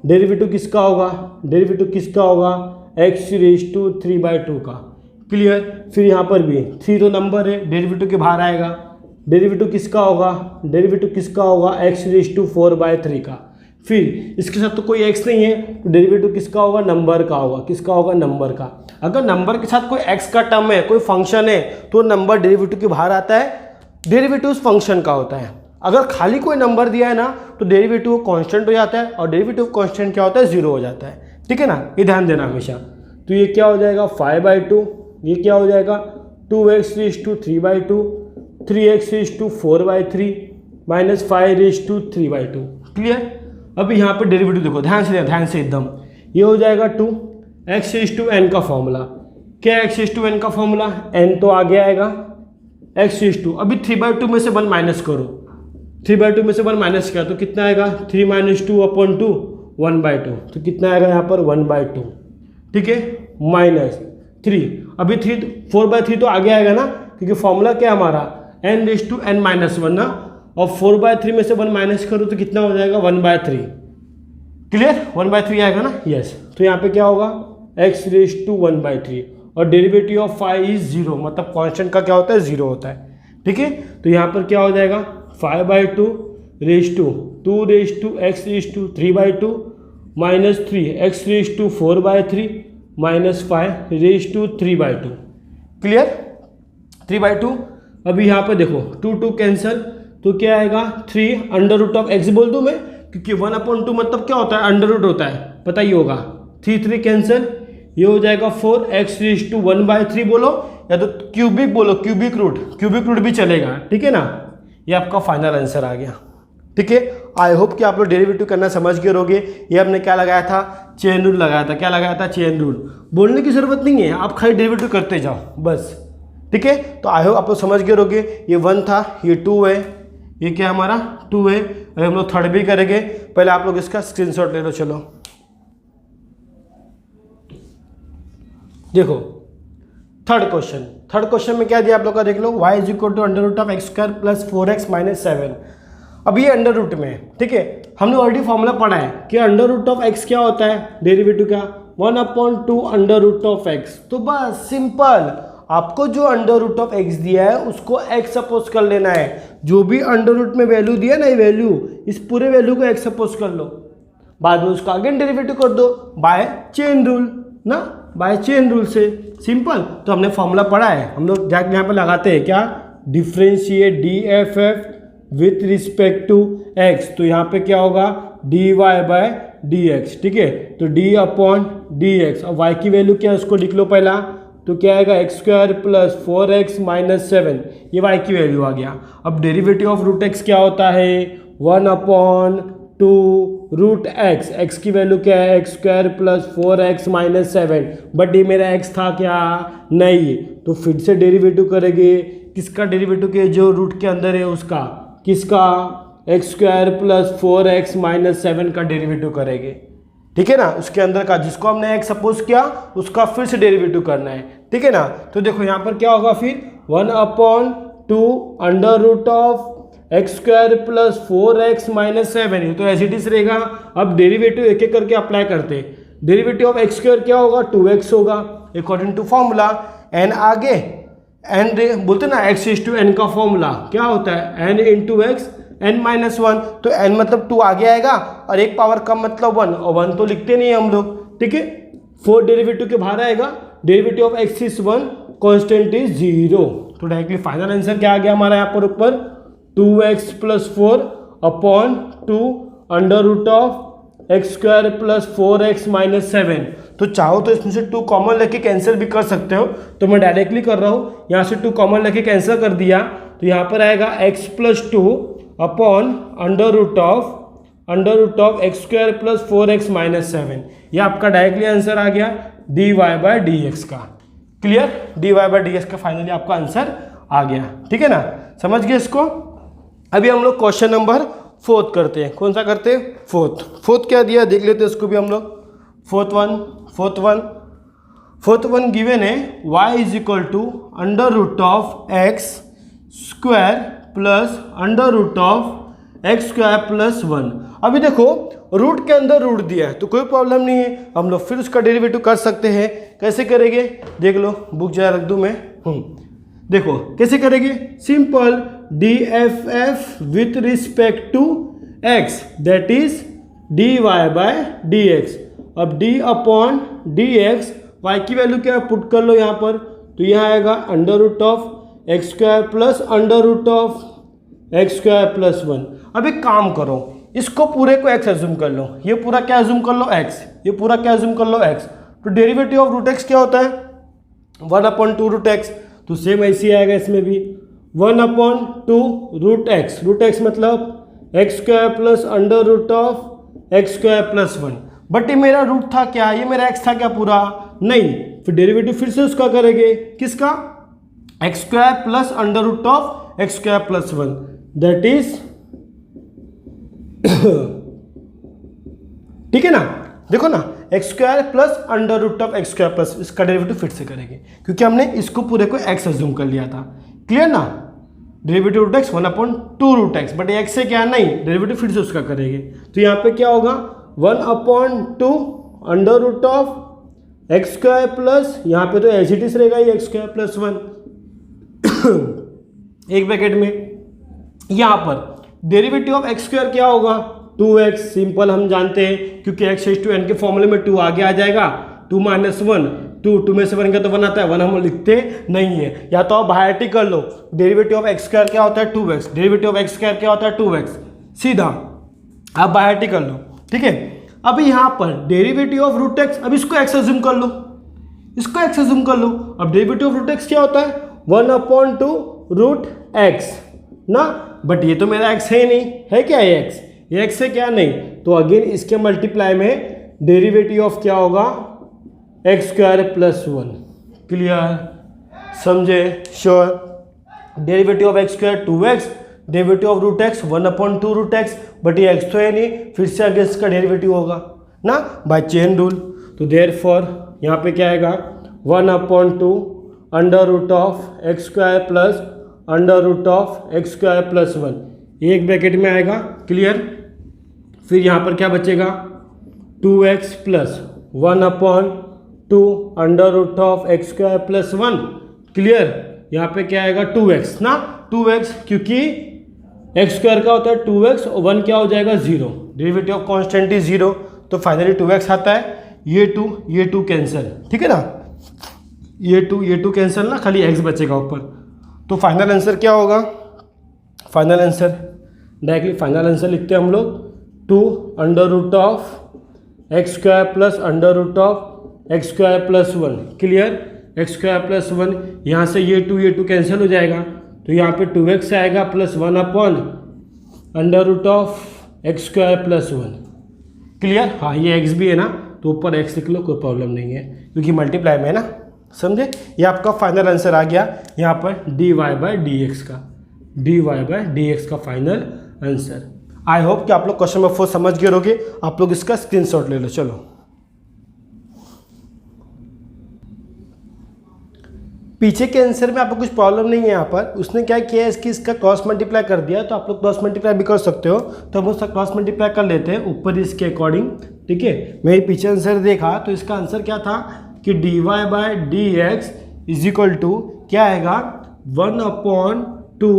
डेरिवेटिव किसका होगा, डेरिवेटिव किसका होगा, एक्स रेज टू 3/2 का। क्लियर। फिर यहाँ पर भी 3 तो नंबर है, डेरिवेटिव के बाहर आएगा, डेरिवेटिव किसका होगा, डेरिवेटिव किसका होगा, एक्स रेज टू 4/3 का। फिर इसके साथ तो कोई एक्स नहीं है, तो डेरिवेटिव किसका होगा, नंबर का होगा। किसका होगा, नंबर का। अगर नंबर के साथ कोई एक्स का टर्म है, कोई फंक्शन है, तो नंबर डेरिवेटिव के बाहर आता है, डेरिवेटिव उस फंक्शन का होता है। अगर खाली कोई नंबर दिया है ना, तो डेरिवेटिव कांस्टेंट हो जाता है, और डेरिवेटिव कांस्टेंट क्या होता है, 0 हो जाता है। ठीक है ना, ये ध्यान देना हमेशा। तो ये क्या हो जाएगा, 5/2, ये क्या हो जाएगा, 2x raise to 3/2, 3x raise to 4/3 minus 5 raise to 3/2। Clear. अभी यहाँ पे डेरिवेटिव देखो, ध्यान से एकदम, ये हो जाएगा 2 x रेज टू n का फॉर्मूला। क्या x रेज टू n का फॉर्मूला, n तो आगे आएगा, x रेज टू, अभी 3/2 में से 1 माइनस करो, 3/2 में से 1 माइनस किया तो कितना आएगा, 3 - 2/2 1/2, तो कितना आएगा यहाँ पर 1/2। ठीक है, माइनस 3, अभी 4/3 तो आगे आएगा ना, क्योंकि फॉर्मूला क्या है हमारा, n रेज टू n - 1 ना, और 4/3 में से 1 माइनस करो तो कितना हो जाएगा, 1/3। क्लियर, 1/3 आएगा ना, यस। तो यहाँ पे क्या होगा, x रेज टू 1/3, और डेरिवेटिव ऑफ 5 इज 0, मतलब कांस्टेंट का क्या होता है, 0 होता है। ठीक है, तो यहाँ पर क्या हो जाएगा, 5/2 raise to 2 raise to x raise to 3/2 minus 3 x raise to 4/3 minus 5 raise to 3/2। Clear, 3/2। अभी यहाँ पर देखो 2 कैंसिल, तो क्या आएगा, 3 √x बोल दूँ मैं, क्योंकि 1/2 मतलब क्या होता है, अंडर रूट होता है, पता ही होगा। 3 कैंसिल, ये हो जाएगा 4 x रेज टू 1/3 बोलो, या तो क्यूबिक बोलो, क्यूबिक रूट भी चलेगा। ठीक है ना, ये आपका फाइनल आंसर आ गया। ठीक है, आई होप कि आप लोग डेरिवेटिव करना समझ गए होंगे। ये हमने क्या लगाया था, चेन रूल लगाया था। क्या लगाया था, चेन रूल। बोलने की जरूरत नहीं है, आप खाली डेरिवेटिव करते जाओ बस। ठीक है, तो आई होप आप लोग समझ गए होंगे। ये 1 था, ये 2 है, ये क्या हमारा 2 है, और हम लोग थर्ड भी करेंगे। पहले आप लोग इसका स्क्रीनशॉट ले लो। चलो देखो थर्ड क्वेश्चन में क्या दिया आप लोग का, देख लो, y is equal to √x² plus 4x minus 7। अब ये अंडर रूट में है। ठीक है, हमने ऑलरेडी फॉर्मूला पढ़ा है कि √x क्या होता है, डेरिवेटिव का 1/2 √x। तो बस सिंपल, आपको जो √x दिया है उसको x सपोज कर लेना है। जो भी अंडर रूट में वैल्यू दिया ना, ये वैल्यू, इस पूरे वैल्यू को x सपोज कर लो, बाद में उसका अगेन डेरिवेटिव कर दो बाय चेन रूल ना, बाय चेन रूल से। सिंपल। तो हमने फॉर्मूला पढ़ा है, हम लोग जाके यहाँ पे लगाते हैं क्या, differentiate DFF with respect to x। तो यहाँ पे क्या होगा, dy/dx। ठीक है, तो d/dx, और y की वैल्यू क्या है उसको लिख लो पहला, तो क्या आएगा, x² प्लस 4x माइनस 7, ये y की वैल्यू आ गया। अब डेरिवेटिव ऑफ √x क्या होता है, 1/2 √x, x की वैल्यू क्या है, x² plus 4x minus 7, but ये मेरा x था क्या, नहीं, तो फिर से डेरिवेटिव करेंगे। किसका डेरिवेटिव के, जो रूट के अंदर है उसका, किसका, x² प्लस 4x माइनस 7 का डेरिवेटिव करेंगे। ठीक है ना, उसके अंदर का जिसको हमने x सपोज किया उसका फिर से डेरिवेटिव करना है। ठीक है ना, तो देखो यहाँ पर क्या होगा फिर, 1/2 √x² प्लस 4x माइनस 7, ये तो एज इट इज रहेगा। अब डेरिवेटिव एक एक करके अप्लाई करते हैं। डेरिवेटिव ऑफ x² क्या होगा, 2x होगा अकॉर्डिंग टू फॉर्मूला। n आगे, n बोलते ना, x रेज टू n का फॉर्मूला क्या होता है, n इंटू x n-1, तो n मतलब 2 आगे आएगा, और एक पावर कम मतलब 1, और 1 तो लिखते नहीं हम लोग। ठीक है, 4 डेरिवेटिव के बाहर आएगा, derivative of x is 1, constant is 0। तो डायरेक्टली फाइनल आंसर क्या आ गया हमारा यहाँ पर ऊपर, 2x plus 4/2 √x² plus 4x minus 7। तो चाहो तो इसमें से 2 कॉमन लेके कैंसिल भी कर सकते हो, तो मैं डायरेक्टली कर रहा हूँ, यहाँ से 2 कॉमन लेके कैंसिल कर दिया, तो यहाँ पर आएगा x plus 2 upon √x² plus 4x minus 7। ये आपका डायरेक्टली आंसर आ गया dy/dx का। क्लियर, dy/dx का फाइनली आपका आंसर आ गया। ठीक है ना, समझ गए इसको। अभी हम लोग क्वेश्चन नंबर 4 करते हैं। कौन सा करते हैं, 4th क्या दिया देख लेते हैं उसको भी हम लोग। फोर्थ वन गिवन है, y is equal to √x² plus √x² plus 1। अभी देखो रूट के अंदर रूट दिया है तो कोई प्रॉब्लम नहीं है, हम लोग फिर उसका डेरिवेटिव कर सकते हैं। कैसे करेंगे देख लो, बुक जरा रख दूँ मैं। देखो कैसे करेंगे, simple D F F with respect to X that is D Y by D X. अब D upon D X, Y की वैल्यू क्या है पुट कर लो यहाँ पर, तो यहाँ आएगा under root of x square plus under root of x square plus 1। अब एक काम करो, इसको पूरे को एक्स एज्यूम कर लो, ये पूरा क्या एज्यूम कर लो एक्स, ये पूरा क्या एज्यूम कर लो एक्स। तो डेरिवेटिव ऑफ रूट एक्स क्या होता है 1/2 रूट एक्स, तो सेम ऐसे ही आएगा इसमें भी 1/2 रूट एक्स। रूट एक्स मतलब x square plus under root of x square plus 1। But ये मेरा रूट था क्या, ये मेरा एक्स था क्या पूरा, नहीं, फिर डेरिवेटिव फिर से उसका करेंगे, किसका, x square plus under root of x square plus 1 that is ठीक है ना। देखो ना x square plus under root of x square plus, इसका डेरिवेटिव फिर से करेंगे क्योंकि हमने इसको पूरे को एक्स अज्यूम कर लिया था। क्लियर ना, derivative root x 1/2 root x, but x से क्या नहीं, डेरिवेटिव फिर से उसका करेंगे। तो यहाँ पे क्या होगा 1/2 under root of x square plus, यहाँ पे तो एज इट इज रहेगा ये एक्स स्क्वायर प्लस 1 एक ब्रैकेट में। यहाँ पर डेरिवेटिव ऑफ एक्स स्क्वायर क्या होगा 2x, सिंपल हम जानते हैं क्योंकि x रेज़ टू n के फॉर्मूले में 2 आगे आ जाएगा, 2 - 1, 2 में से 1 का तो 1 आता है, 1 हम लिखते नहीं है। या तो आप बाय टी कर लो, डेरिवेटिव ऑफ एक्स स्क्वायर क्या होता है 2x, derivative of x square क्या होता है 2x, सीधा आप बाय टी कर लो, ठीक है। अब यहाँ पर डेरिवेटिव ऑफ रूट एक्स, अब इसको x अज्यूम कर लो, इसको x अज्यूम कर लो। अब डेरिवेटिव ऑफ रूट एक्स क्या होता है 1/2 रूट एक्स ना, बट ये तो मेरा x है नहीं, है क्या ये x, ये x है क्या नहीं, तो अगेन इसके मल्टीप्लाई में डेरिवेटिव ऑफ क्या होगा एक्स स्क्वायर प्लस 1। क्लियर, समझे, sure. Derivative of x square 2x, derivative of root x 1/2 root x, but ये x तो है नहीं, फिर से अगेन इसका डेरिवेटिव होगा ना बाय चेन रूल। तो देयरफॉर यहाँ पे क्या आएगा 1/2 under root of x square plus under root of x square plus 1, एक ब्रैकेट में आएगा। क्लियर, फिर यहाँ पर क्या बचेगा 2x plus 1/2 under root of x square plus 1। Clear, यहाँ पे क्या आएगा 2x ना, 2x क्योंकि एक्स स्क्वायर का होता है 2x और 1 क्या हो जाएगा 0, डेरिवेटिव ऑफ कॉन्स्टेंट इज 0, तो फाइनली 2x आता है, ये 2 कैंसिल, ठीक है ना, ये 2 कैंसिल ना, खाली x बचेगा ऊपर। तो फाइनल आंसर क्या होगा, final answer directly final answer लिखते हैं हम लोग 2 under root of x square plus under root of x square plus 1। Clear, x square plus 1, यहाँ से ये 2 कैंसिल हो जाएगा, तो यहाँ पे 2x आएगा plus 1 under root of x square plus 1। Clear, हाँ ये x भी है ना, तो ऊपर x लिख लो, कोई प्रॉब्लम नहीं है क्योंकि मल्टीप्लाई में है ना, समझे। ये आपका फाइनल आंसर आ गया यहाँ पर dy/dx का, dy/dx का फाइनल आंसर। आई होप कि आप लोग क्वेश्चन नंबर 4 समझ गए होंगे, आप लोग इसका स्क्रीनशॉट ले लो। चलो पीछे के आंसर में आपको कुछ प्रॉब्लम नहीं है, यहाँ पर उसने क्या किया है इसका क्रॉस मल्टीप्लाई कर दिया, तो आप लोग क्रॉस मल्टीप्लाई भी कर सकते हो, तो हम उसका क्रॉस मल्टीप्लाई कर लेते हैं ऊपर इसके अकॉर्डिंग, ठीक है। मैं पीछे आंसर देखा तो इसका आंसर क्या था कि dy/dx इज इक्वल टू क्या आएगा 1/2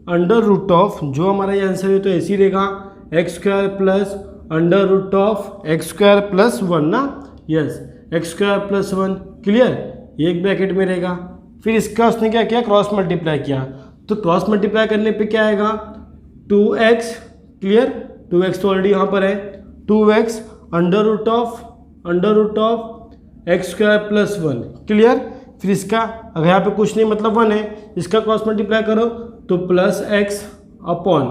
अंडर रूट ऑफ, जो हमारा ये आंसर है तो ऐसे ही रहेगा x square plus under root of x square plus 1 ना, yes x square plus 1। Clear, एक ब्रैकेट में रहेगा, फिर इसका उसने क्या किया क्रॉस मल्टीप्लाई किया, तो क्रॉस मल्टीप्लाई करने पे क्या आएगा 2x। क्लियर, 2x तो ऑलरेडी यहाँ पर है, 2x under root of x square plus 1। Clear, फिर इसका अगर यहाँ पे कुछ नहीं मतलब 1 है, इसका क्रॉस मल्टीप्लाई करो तो प्लस x अपॉन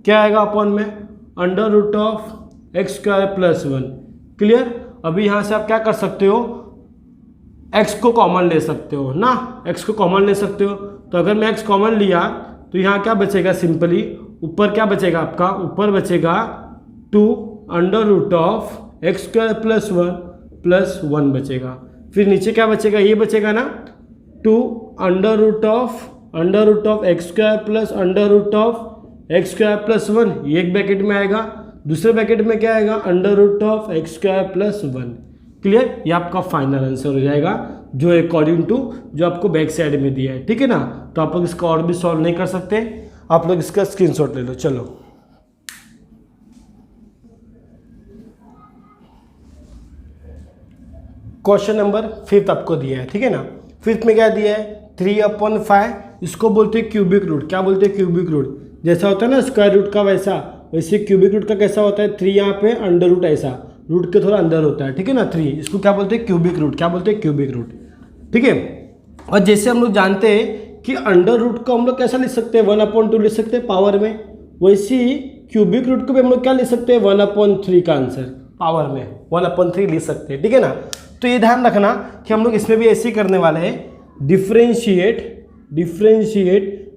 क्या आएगा अपॉन में under root of x square plus 1। Clear, अभी यहाँ से आप क्या कर सकते हो x को कॉमन ले सकते हो ना, x को कॉमन ले सकते हो, तो अगर मैं x कॉमन लिया तो यहाँ क्या बचेगा, सिंपली ऊपर क्या बचेगा आपका, ऊपर बचेगा 2 under root of x square plus 1 बचेगा, फिर नीचे क्या बचेगा, ये बचेगा ना 2 under root of x square plus under root of x square plus 1, ये एक ब्रैकेट में आएगा, दूसरे ब्रैकेट में क्या आएगा, under root of x square plus 1। Clear, ये आपका फाइनल आंसर हो जाएगा जो अकॉर्डिंग टू जो आपको बैक साइड में दिया है। ठीक है ना, तो आप लोग इसका और भी सॉल्व नहीं कर सकते, आप लोग इसका स्क्रीनशॉट ले लो। चलो क्वेश्चन नंबर 5 आपको दिया है। ठीक है ना, 5 में क्या दिया है, 3/5, इसको बोलते हैं क्यूबिक रूट। क्या बोलते हैं, क्यूबिक रूट। जैसा होता है ना स्क्वायर रूट का वैसा, वैसे क्यूबिक रूट का कैसा होता है, 3 यहाँ पे, अंडर रूट ऐसा, रूट के थोड़ा अंदर होता है। ठीक है ना, 3, इसको क्या बोलते हैं, क्यूबिक रूट। क्या बोलते हैं, क्यूबिक रूट। ठीक है, और जैसे हम लोग जानते हैं कि अंडर रूट को हम लोग कैसा लिख सकते हैं, 1/2 लिख सकते हैं पावर में, वैसे ही क्यूबिक रूट को भी हम लोग क्या लिख सकते हैं, 1/3 का आंसर पावर में 1/3 लिख सकते हैं। ठीक है ना, तो ये ध्यान रखना कि हम लोग इसमें भी ऐसे ही करने वाले हैं, differentiate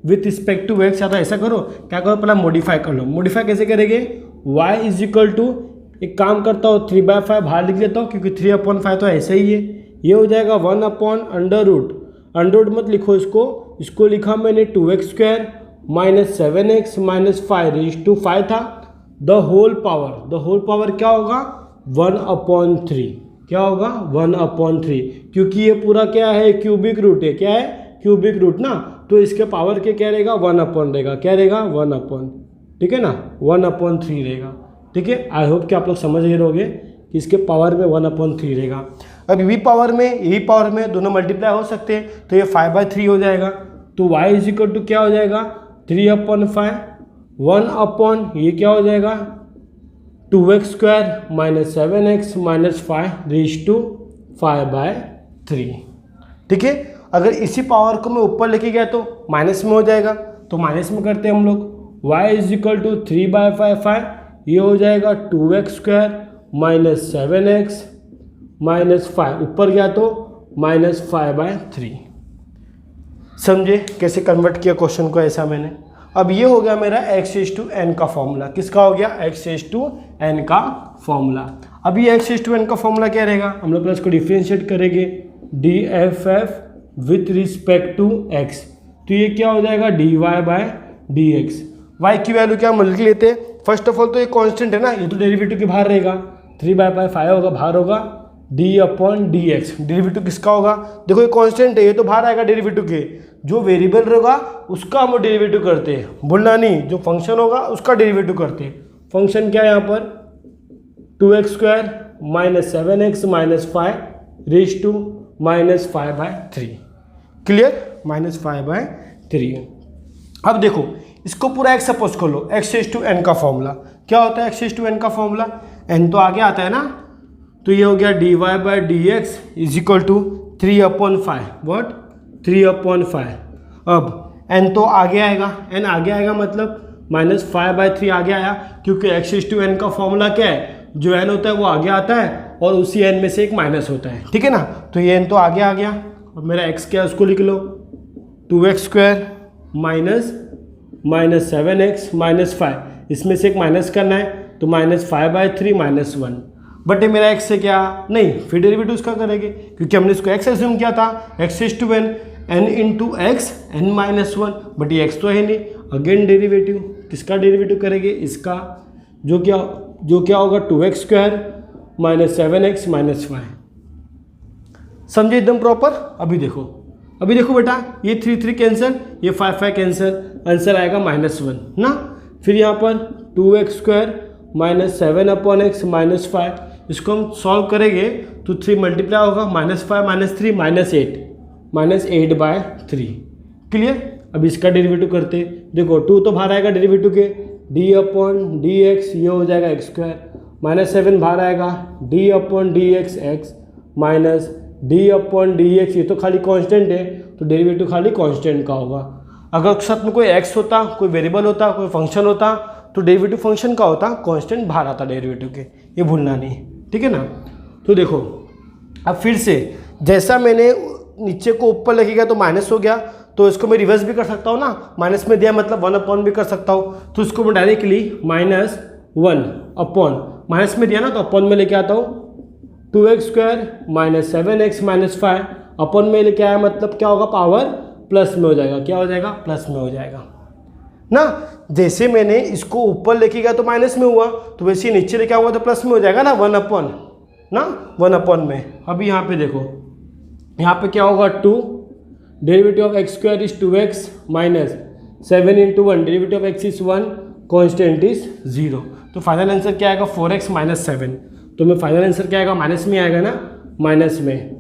with respect to x. या तो ऐसा करो, क्या करो, पहले मॉडिफाई कर लो। मॉडिफाई कैसे करेंगे, y इज इक्वल टू, एक काम करता हूँ 3/5 बाहर लिख लेता हूँ क्योंकि 3/5 तो ऐसे ही है, ये हो जाएगा 1/√। अंडर मत लिखो इसको लिखा मैंने 2x² - 7x - 5 रेज़ टू 5 था। द होल पावर क्या होगा, 1/3। क्या होगा, 1/3, क्योंकि ये पूरा क्या है, क्यूबिक रूट है। क्या है, क्यूबिक रूट ना, तो इसके पावर के क्या रहेगा, 1/, रहेगा। क्या रहेगा, 1/। ठीक है ना, 1/3 रहेगा। ठीक है, आई होप कि आप लोग समझ गए रहोगे कि इसके पावर में 1/3 रहेगा। अब यही पावर में दोनों मल्टीप्लाई हो सकते हैं, तो ये 5/3 हो जाएगा। तो y इज इक्वल टू क्या हो जाएगा, 3/5, 1/, ये क्या हो जाएगा, 2x² - 7x - 5 रेज़ टू 5/3। ठीक है, अगर इसी पावर को मैं ऊपर लेके गया तो माइनस में हो जाएगा, तो माइनस में करते हैं हम लोग। y इज इक्वल टू 3/5, ये हो जाएगा 2x² - 7x - 5, ऊपर गया तो -5/3। समझे कैसे कन्वर्ट किया क्वेश्चन को, ऐसा मैंने। अब ये हो गया मेरा x⁴n का फॉर्मूला। किसका हो गया, x⁴n का फॉर्मूला। अब ये x⁴n का फॉर्मूला क्या रहेगा, हम लोग प्लस को डिफ्रेंशिएट करेंगे, dff with respect to x, तो ये क्या हो जाएगा, dy/dx। y की वैल्यू क्या हम लिख लेते हैं, फर्स्ट ऑफ ऑल तो ये कांस्टेंट है ना, ये तो डेरिवेटिव के बाहर रहेगा, 3/5 होगा, बाहर होगा d/dx। डेरिवेटिव किसका होगा, देखो ये कांस्टेंट है, ये तो बाहर आएगा डेरिवेटिव के, जो वेरिएबल रहेगा उसका हम डेरिवेटिव करते हैं, भूलना नहीं, जो फंक्शन होगा उसका डेरिवेटिव करते हैं। फंक्शन क्या है यहाँ पर, 2x² - 7x - 5 raise to -5/3। Clear, -5/3। अब देखो इसको पूरा एक सपोज कर लो, x⁴n का फॉर्मूला क्या होता है, x⁴n का फॉर्मूला, n तो आगे आता है ना, तो ये हो गया dy/dx is equal to 3/5, what, 3/5। अब n तो आगे आएगा, n आगे आएगा मतलब -5/3 आगे आया, क्योंकि x⁴n का फॉर्मूला क्या है, जो n होता है वो आगे आता है और उसी n में से एक माइनस होता है। ठीक है ना, तो ये n तो आगे आ गया, और मेरा x क्या है उसको लिख लो, 2x² - 7x - 5, इसमें से एक माइनस करना है, तो -5/3 -1, बट ये मेरा x से क्या नहीं, फिर डेरिवेटिव उसका करेंगे, क्योंकि हमने इसको x एज्यूम किया था, x⁴n n into x n-1, but ये x तो है नहीं, अगेन डेरिवेटिव, किसका डेरिवेटिव करेंगे, इसका, जो क्या होगा 2x² - 7x - 5। समझे एकदम प्रॉपर। अभी देखो बेटा, ये 3 कैंसिल, ये 5 कैंसिल, आंसर आएगा -1 ना। फिर यहाँ पर 2x² - 7/x - 5, इसको हम सॉल्व करेंगे तो 3 मल्टीप्लाई होगा, -5 - 3 -8/3। क्लियर, अब इसका डेरिवेटिव करते, देखो 2 तो बाहर आएगा डेरिवेटिव के, d/dx, ये हो जाएगा x², -7 बाहर आएगा, d/dx x माइनस d/dx, ये तो खाली कांस्टेंट है, तो डेरिवेटिव खाली कांस्टेंट का होगा। अगर साथ में कोई x होता, कोई वेरिएबल होता, कोई फंक्शन होता, तो डेरिवेटिव फंक्शन का होता, कांस्टेंट बाहर आता डेरिवेटिव के, ये भूलना नहीं। ठीक है ना, तो देखो अब फिर से जैसा मैंने नीचे को ऊपर लेके गया तो माइनस हो गया, तो इसको मैं रिवर्स भी कर सकता हूँ ना, माइनस में दिया मतलब 1/, भी कर सकता हूँ, तो इसको मैं डायरेक्टली -1/, माइनस में दिया ना तो अपन में लेके आता हूँ, 2x² - 7x - 5 अपन में लेके आया, मतलब क्या होगा, पावर प्लस में हो जाएगा, क्या हो जाएगा, प्लस में हो जाएगा। ना। जैसे मैंने इसको ऊपर लेके गया तो माइनस में हुआ, तो वैसे ही नीचे लेके आऊँगा तो प्लस में हो जाएगा ना, 1/, में। अभी यहाँ पे देखो, यहाँ पे क्या होगा 2, derivative of x square is 2x minus 7 × 1, derivative of x is 1, constant is 0। तो फाइनल आंसर क्या आएगा 4x माइनस 7। तो मैं फाइनल आंसर क्या आएगा, माइनस में आएगा ना, माइनस में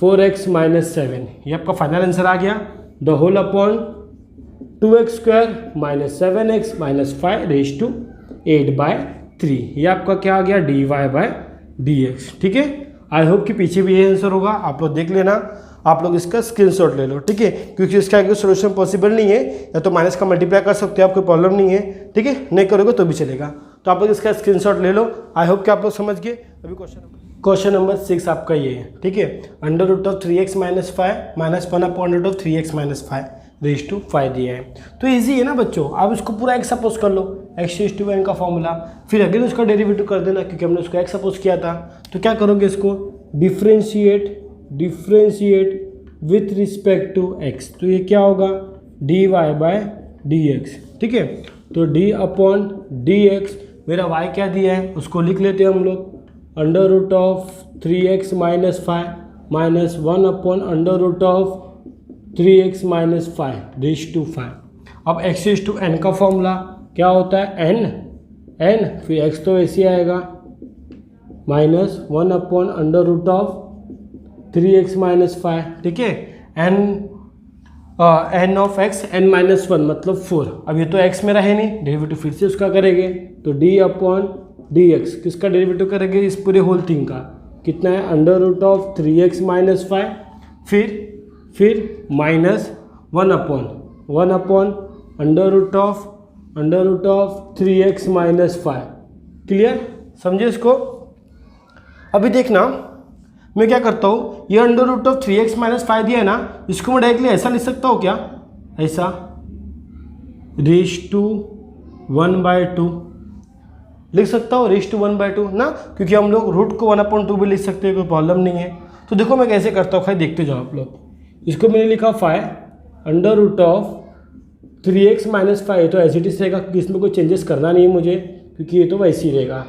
4x माइनस 7, ये आपका फाइनल आंसर आ गया। The whole upon 2x square minus 7x minus 5 raise to 8/3, ये आपका क्या आ गया dy/dx। ठीक है, आई होप कि पीछे भी ये आंसर होगा, आप लोग देख लेना, आप लोग इसका स्क्रीनशॉट ले लो। ठीक है, क्योंकि इसका एक सोल्यूशन पॉसिबल नहीं है, या तो माइनस का मल्टीप्लाई कर सकते हो आप, कोई प्रॉब्लम नहीं है। ठीक है, नहीं करोगे तो भी चलेगा, तो आप लोग इसका स्क्रीनशॉट ले लो। आई होप कि आप लोग समझ गए। अभी क्वेश्चन नंबर 6 आपका ये है। ठीक है, √3x minus 5 minus 1/√3x minus 5 raise to 5 दिया है। तो इजी है ना बच्चों, आप इसको पूरा x सपोज कर लो, x⁴n का फॉर्मूला, फिर अगेन उसका डेरिवेटिव कर देना, क्योंकि हमने उसको x सपोज किया था। तो क्या करोगे, इसको differentiate with respect to x, तो ये क्या होगा dy/dx। ठीक है, तो d/dx, मेरा y क्या दिया है उसको लिख लेते हैं हम लोग, √3x minus 5 minus 1/√3x minus 5 raise to 5। अब x⁴n का फॉर्मूला क्या होता है, n, फिर x तो ऐसे आएगा माइनस 1/√3x माइनस 5। ठीक है, n ऑफ x n-1 मतलब 4। अब ये तो x मेरा है नहीं, डेरिवेटिव फिर से उसका करेंगे, तो d/dx, किसका डेरिवेटिव करेंगे, इस पूरे होल थिंग का, कितना है √3x माइनस 5, फिर माइनस 1/√3x माइनस 5। क्लियर, समझे इसको। अभी देखना, मैं क्या करता हूँ, ये √3x माइनस 5 दिया है ना, इसको मैं डायरेक्टली ऐसा लिख सकता हूँ क्या, ऐसा रेज टू 1/2 लिख सकता हूँ, रेज टू 1/2 ना, क्योंकि हम लोग रूट को 1/2 भी लिख सकते हैं, कोई प्रॉब्लम नहीं है। तो देखो मैं कैसे करता हूँ, खाली देखते जाओ आप लोग। इसको मैंने लिखा 5 √3x माइनस 5, तो एज इट इज रहेगा, क्योंकि इसमें कोई चेंजेस करना नहीं है मुझे, क्योंकि ये तो वैसे ही रहेगा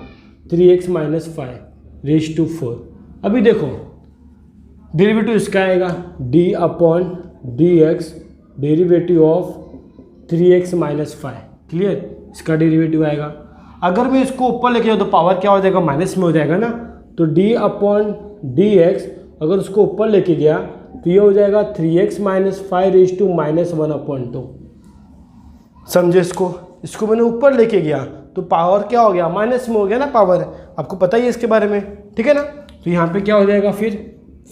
3x माइनस 5 रेज टू 4। अभी देखो डेरिवेटिव इसका आएगा d/dx, derivative of 3x minus 5। Clear, इसका डेरिवेटिव आएगा। अगर मैं इसको ऊपर लेके जाऊँ तो पावर क्या हो जाएगा, माइनस में हो जाएगा ना, तो d/dx अगर उसको ऊपर लेके गया तो ये हो जाएगा 3x माइनस 5 रेज टू -1/2। समझे इसको मैंने ऊपर लेके गया तो पावर क्या हो गया, माइनस में हो गया ना पावर, आपको पता ही है इसके बारे में। ठीक है ना, तो यहाँ पे क्या हो जाएगा फिर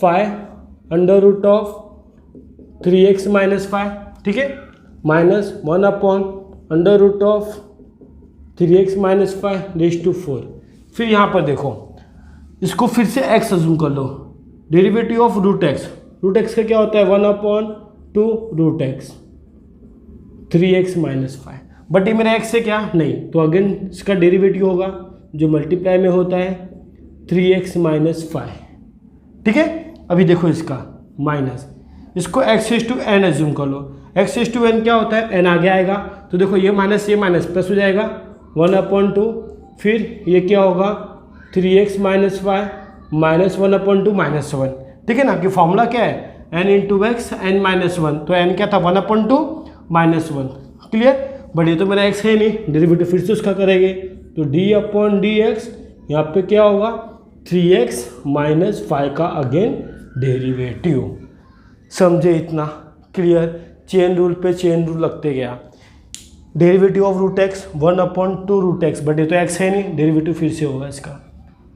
5√3x माइनस 5। ठीक है, minus 1/√3x minus 5 raise to 4। फिर यहाँ पर देखो, इसको फिर से x अज्यूम कर लो, डेरिवेटिव ऑफ √x का क्या होता है 1/2√x 3x माइनस 5, बट ये मेरा x से क्या नहीं, तो अगेन इसका डेरिवेटिव होगा जो मल्टीप्लाई में होता है 3x माइनस 5। ठीक है, अभी देखो इसका माइनस, इसको x⁴n एज्यूम कर लो, x⁴n क्या होता है, n आगे आएगा, तो देखो ये माइनस प्लस हो जाएगा 1/2, फिर ये क्या होगा 3x माइनस 5 माइनस 1/2 माइनस 1। ठीक है ना, कि फॉर्मूला क्या है n × x n-1, तो n क्या था 1/2 माइनस 1। क्लियर, बट ये तो मेरा x है नहीं, डेरिवेटिव फिर से उसका करेंगे, तो d/dx यहाँ पे क्या होगा 3x माइनस 5 का अगेन डेरिवेटिव। समझे इतना, क्लियर। चेन रूल पे चेन रूल लगते गया, derivative of √x 1/2√x, but ये तो x है नहीं, डेरिवेटिव फिर से होगा इसका,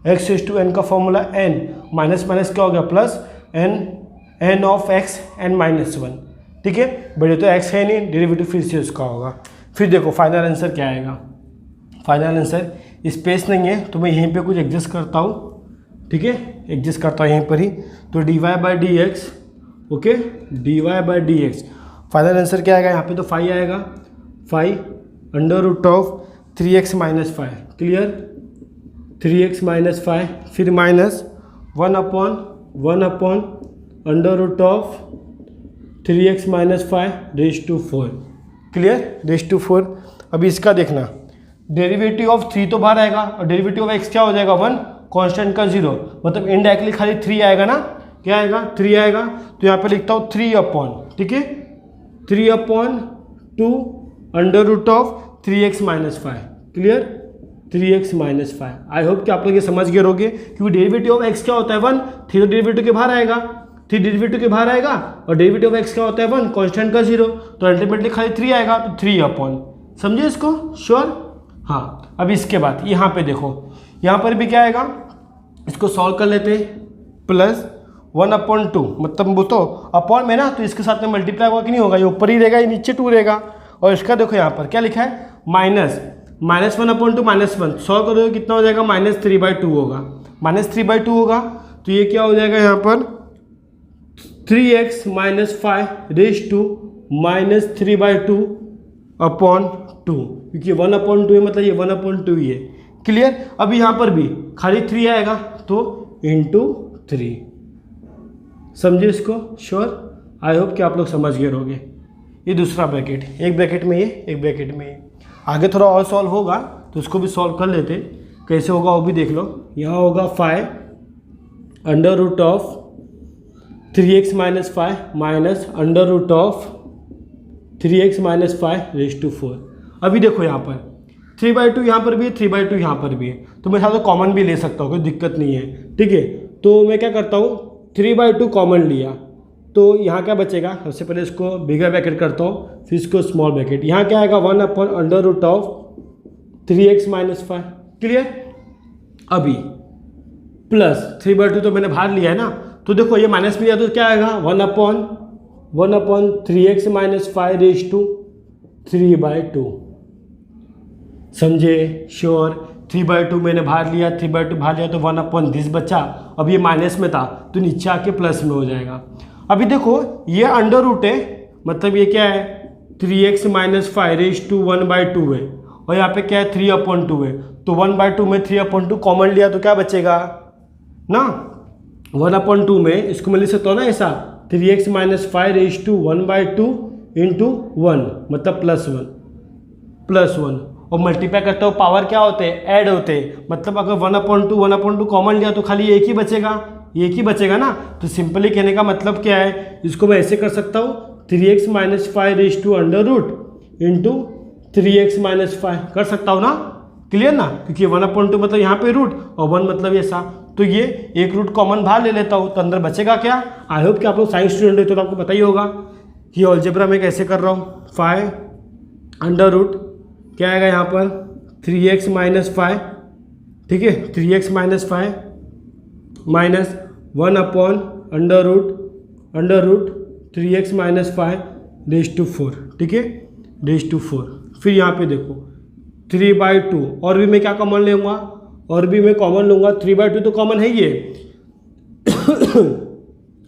x⁴n का फॉर्मूला n माइनस माइनस क्या हो गया plus n of x n-1। ठीक है, बट ये तो x है नहीं, डेरिवेटिव फिर से उसका होगा। फिर देखो फाइनल आंसर क्या आएगा, फाइनल आंसर स्पेस नहीं है तो मैं यहीं पे कुछ एडजस्ट करता हूँ। ठीक है, एडजस्ट करता हूँ यहीं पर ही, तो dy/dx, okay dy/dx final answer क्या आएगा, यहाँ पे तो 5 आएगा, 5√3x minus 5। Clear, 3x minus 5, फिर minus 1/√3x minus 5 raise to 4। Clear, raise to 4। अभी इसका देखना, डेरिवेटिव ऑफ 3 तो बाहर आएगा और डेरिवेटिव ऑफ x क्या हो जाएगा 1, कांस्टेंट का 0, मतलब इनडायरेक्टली खाली 3 आएगा ना, क्या आएगा 3 आएगा। तो यहाँ पे लिखता हूँ 3 अपॉन, ठीक है, 3 upon 2 under root of 3x minus 5, clear, 3x minus 5। I hope कि आप लोग ये समझ गए होंगे, क्योंकि डेरिवेटिव ऑफ x क्या होता है 1, 3 तो डेरिवेटिव के बाहर आएगा, 3 डेरिवेटिव के बाहर आएगा और डेरिवेटिव ऑफ x क्या होता है 1, कांस्टेंट का 0, तो अल्टीमेटली खाली 3 आएगा, तो 3 अपॉन, समझे इसको, श्योर। हाँ, अब इसके बाद यहाँ पे देखो, यहाँ पर भी क्या आएगा, इसको सॉल्व कर लेते हैं, प्लस 1/2, मतलब वो तो अपॉन में ना, तो इसके साथ में मल्टीप्लाई होगा कि नहीं होगा, ये ऊपर ही रहेगा, ये नीचे 2 रहेगा। और इसका देखो यहाँ पर क्या लिखा है, माइनस 1/2 -1, सॉल्व करोगे कितना हो जाएगा, -3/2 होगा, -3/2 होगा। तो ये क्या हो जाएगा यहाँ पर 3x minus 5 raise to -3/2 upon 2, क्योंकि 1/2 है, मतलब ये 1/2 ही है, क्लियर। अभी यहाँ पर भी खाली 3 आएगा तो इंटू 3, समझे इसको, श्योर। आई होप कि आप लोग समझ गए होंगे। ये दूसरा ब्रैकेट, एक ब्रैकेट में ये, एक ब्रैकेट में ये, आगे थोड़ा और सॉल्व होगा तो उसको भी सॉल्व कर लेते, कैसे होगा वो भी देख लो। यहाँ होगा 5 under root of 3x minus 5 minus under root of 3x minus 5 raise to 4। अभी देखो यहाँ पर 3/2 यहाँ पर भी है, 3/2 यहाँ पर भी है, तो मैं साथ कॉमन भी ले सकता हूँ, कोई दिक्कत नहीं है, ठीक है। तो मैं क्या करता हूँ, 3/2 कॉमन लिया, तो यहाँ क्या बचेगा, सबसे पहले इसको बिगर ब्रैकेट करता हूँ, फिर इसको स्मॉल ब्रैकेट, यहाँ क्या आएगा 1/√3x माइनस 5, क्लियर। अभी प्लस 3/2 तो मैंने बाहर लिया है ना, तो देखो ये माइनस में लिया तो क्या आएगा 1/3x माइनस 5 रेज टू 3/2, समझे, श्योर। 3/2 मैंने बाहर लिया, 3/2 बाहर लिया तो 1/this बचा, अब ये माइनस में था तो नीचे आके प्लस में हो जाएगा। अभी देखो ये अंडर रूट है, मतलब ये क्या है 3x माइनस 5 रेज टू 1/2 है, और यहाँ पे क्या है 3/2 है, तो 1/2 में 3/2 कॉमन लिया तो क्या बचेगा ना, 1/2 में इसको मैं लिख सकता हूँ ना ऐसा, 3x minus 5 raise to 1/2 into 1, मतलब +1, और मल्टीप्लाई करते हो पावर क्या होते हैं, ऐड होते हैं, मतलब अगर 1/2 कॉमन लिया तो खाली एक ही बचेगा ना। तो सिंपली कहने का मतलब क्या है, इसको मैं ऐसे कर सकता हूँ 3x minus 5 raise to under root into 3x minus 5 कर सकता हूँ ना, क्लियर ना, क्योंकि 1/2 मतलब यहाँ पे रूट और 1 मतलब ऐसा, तो ये एक रूट कॉमन बाहर ले लेता हूँ, तो अंदर बचेगा क्या। आई होप कि आप लोग साइंस स्टूडेंट है तो आपको पता ही होगा कि अलजेब्रा में कैसे कर रहा हूँ, 5 अंडर रूट क्या आएगा यहाँ पर 3x माइनस 5, ठीक है, 3x माइनस 5 माइनस 1/√अंडर root 3x minus 5 raise to 4, ठीक है, रेज टू 4। फिर यहाँ पे देखो 3/2, और भी मैं क्या कॉमन लूँगा, और भी मैं कॉमन लूँगा, 3/2 तो कॉमन है ये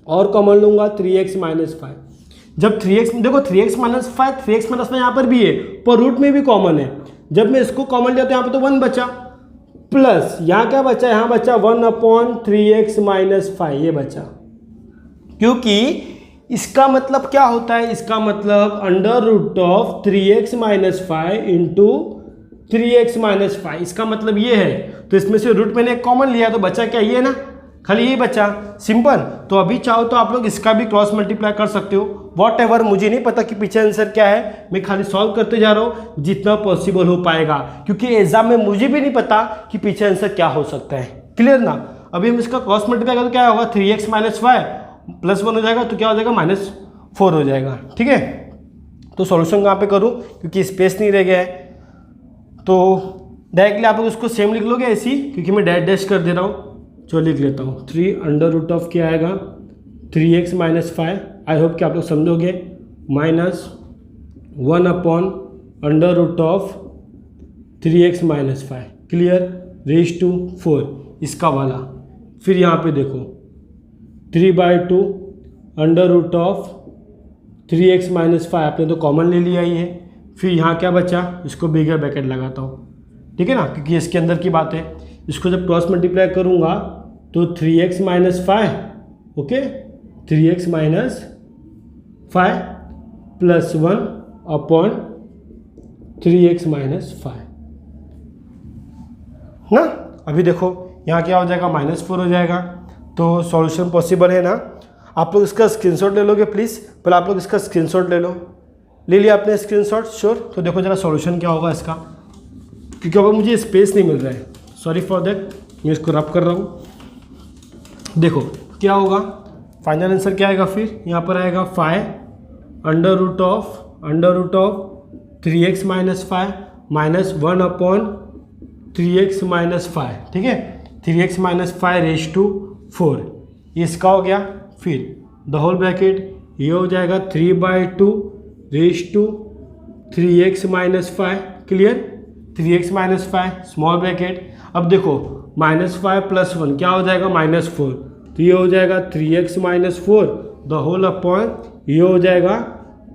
और कॉमन लूँगा 3x माइनस 5। जब 3x देखो 3x माइनस 5 यहाँ पर भी है, पर रूट में भी कॉमन है, जब मैं इसको कॉमन लिया तो यहाँ पे तो 1 बचा, प्लस यहाँ क्या बचा, यहाँ बचा 1/3x माइनस 5, ये बचा, क्योंकि इसका मतलब क्या होता है, इसका मतलब under root of 3x minus 5 into 3x minus 5, इसका मतलब ये है। तो इसमें से रूट मैंने कॉमन लिया तो बचा क्या, ये ना, खाली ये बचा, सिंपल। तो अभी चाहो तो आप लोग इसका भी क्रॉस मल्टीप्लाई कर सकते हो, वॉट एवर, मुझे नहीं पता कि पीछे आंसर क्या है, मैं खाली सॉल्व करते जा रहा हूँ जितना पॉसिबल हो पाएगा, क्योंकि एग्जाम में मुझे भी नहीं पता कि पीछे आंसर क्या हो सकता है, क्लियर ना। अभी हम इसका क्रॉस मल्टीप्लाई करें तो क्या होगा 3x माइनस 5 +1 हो जाएगा, तो क्या हो जाएगा -4 हो जाएगा, ठीक है। तो सॉल्यूशन कहाँ पे करूँ, क्योंकि स्पेस नहीं रह गया है, तो डायरेक्टली आप लोग उसको सेम लिख लोगे ऐसी, क्योंकि मैं डैश कर दे रहा हूँ, चलो लिख लेता हूँ 3 अंडर रूट ऑफ क्या आएगा 3x माइनस 5, आई होप कि आप लोग समझोगे, -1/√3x - 5, क्लियर, रेज टू 4 इसका वाला। फिर यहाँ पे देखो 3/2 √3x - 5, आपने तो कॉमन ले लिया ही है। फिर यहाँ क्या बचा, इसको बिगर ब्रैकेट लगाता हूँ, ठीक है ना, क्योंकि इसके अंदर की बात है। इसको जब क्रॉस मल्टीप्लाई करूँगा तो 3x - 5, okay, 3x - 5 +1/√3 3x minus 5 ना। अभी देखो यहाँ क्या हो जाएगा, -4 हो जाएगा। तो सॉल्यूशन पॉसिबल है ना। आप लोग इसका स्क्रीनशॉट ले लोगे प्लीज़, पहले आप लोग इसका स्क्रीनशॉट ले लो। ले लिया आपने स्क्रीनशॉट, श्योर। तो देखो जरा सॉल्यूशन क्या होगा इसका, क्योंकि अगर मुझे स्पेस नहीं मिल रहा है, सॉरी फॉर दैट, मैं इसको रब कर रहा हूँ। देखो क्या होगा, फाइनल आंसर क्या आएगा, फिर यहाँ पर आएगा 5 under root of 3x minus 5 minus 1/3x minus 5, ठीक है। 3x माइनस 5 रेज टू 4, ये इसका हो गया। फिर द होल ब्रैकेट, ये हो जाएगा 3/2 raise to 3x minus 5, clear. 3x minus 5 small bracket. अब देखो -5 + 1 क्या हो जाएगा, -4, तो ये हो जाएगा 3x minus 4 the whole upon, ये हो जाएगा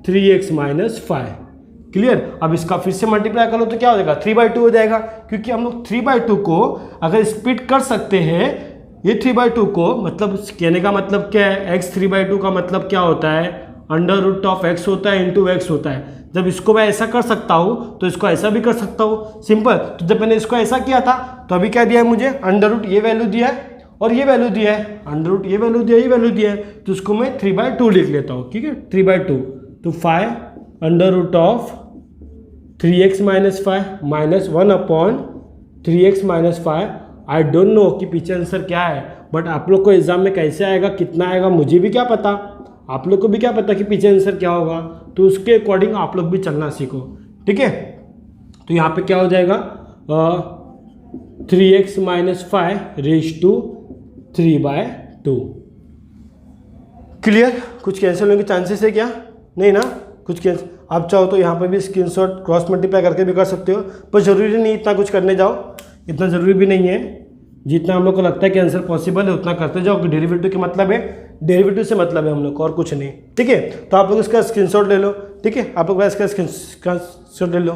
3x माइनस 5, क्लियर। अब इसका फिर से मल्टीप्लाई कर लो तो क्या हो जाएगा, 3/2 हो जाएगा, क्योंकि हम लोग 3/2 को अगर स्प्लिट कर सकते हैं, ये 3/2 को, मतलब कहने का मतलब क्या है, x 3/2 का मतलब क्या होता है, अंडर रूट ऑफ x होता है इंटू x होता है। जब इसको मैं ऐसा कर सकता हूँ तो इसको ऐसा भी कर सकता हूँ, सिंपल। तो जब मैंने इसको ऐसा किया था तो अभी क्या दिया है मुझे, अंडर रूट ये वैल्यू दिया है और ये वैल्यू दिया है, अंडर रूट ये वैल्यू दिया, ये वैल्यू दिया है, तो इसको मैं 3/2 लिख लेता हूँ, ठीक है, 3/2। तो 5 under root of 3x minus 5 minus 1/3x minus 5। I don't know कि पीछे आंसर क्या है, बट आप लोग को एग्जाम में कैसे आएगा, कितना आएगा, मुझे भी क्या पता, आप लोग को भी क्या पता कि पीछे आंसर क्या होगा। तो उसके अकॉर्डिंग आप लोग भी चलना सीखो, ठीक है। तो यहाँ पे क्या हो जाएगा, 3x minus 5 raise to 3/2, clear. कुछ कैंसिल होने के चांसेस है क्या, नहीं ना, कुछ कैंसिल। आप चाहो तो यहाँ पर भी स्क्रीनशॉट क्रॉस मल्टीप्लाई करके भी कर सकते हो, पर ज़रूरी नहीं इतना कुछ करने जाओ, इतना ज़रूरी भी नहीं है। जितना हम लोग को लगता है कि आंसर पॉसिबल है उतना करते जाओ, कि डेरिवेटिव के मतलब है, डेरिवेटिव से मतलब है हम लोग को, और कुछ नहीं, ठीक है। तो आप लोग इसका स्क्रीनशॉट ले लो, ठीक है, आप लोग इसका स्क्रीनशॉट ले लो,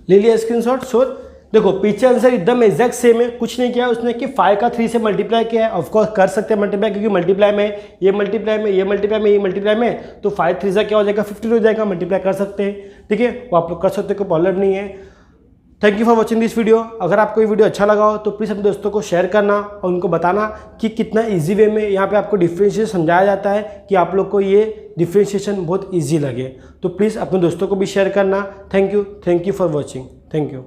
ले लिया स्क्रीनशॉट, श्योर। देखो पीछे आंसर एकदम एग्जैक्ट सेम है, कुछ नहीं किया उसने कि 5 का 3 से मल्टीप्लाई किया है। ऑफकोर्स कर सकते हैं मल्टीप्लाई, क्योंकि मल्टीप्लाई में ये मल्टीप्लाई में ये मल्टीप्लाई में ये मल्टीप्लाई में, तो 5 3 से क्या हो जाएगा, 15 हो जाएगा, मल्टीप्लाई कर सकते हैं, ठीक है, वो आप लोग कर सकते हो, कोई प्रॉब्लम नहीं है। Thank you for watching this video. अगर आपको ये वीडियो अच्छा लगा हो तो प्लीज़ अपने दोस्तों को शेयर करना और उनको बताना कि कितना इजी वे में यहाँ पे आपको डिफ्रेंशिएशन समझाया जाता है, कि आप लोग को ये डिफ्रेंशिएशन बहुत इजी लगे। तो प्लीज़ अपने दोस्तों को भी शेयर करना। Thank you for watching, thank you.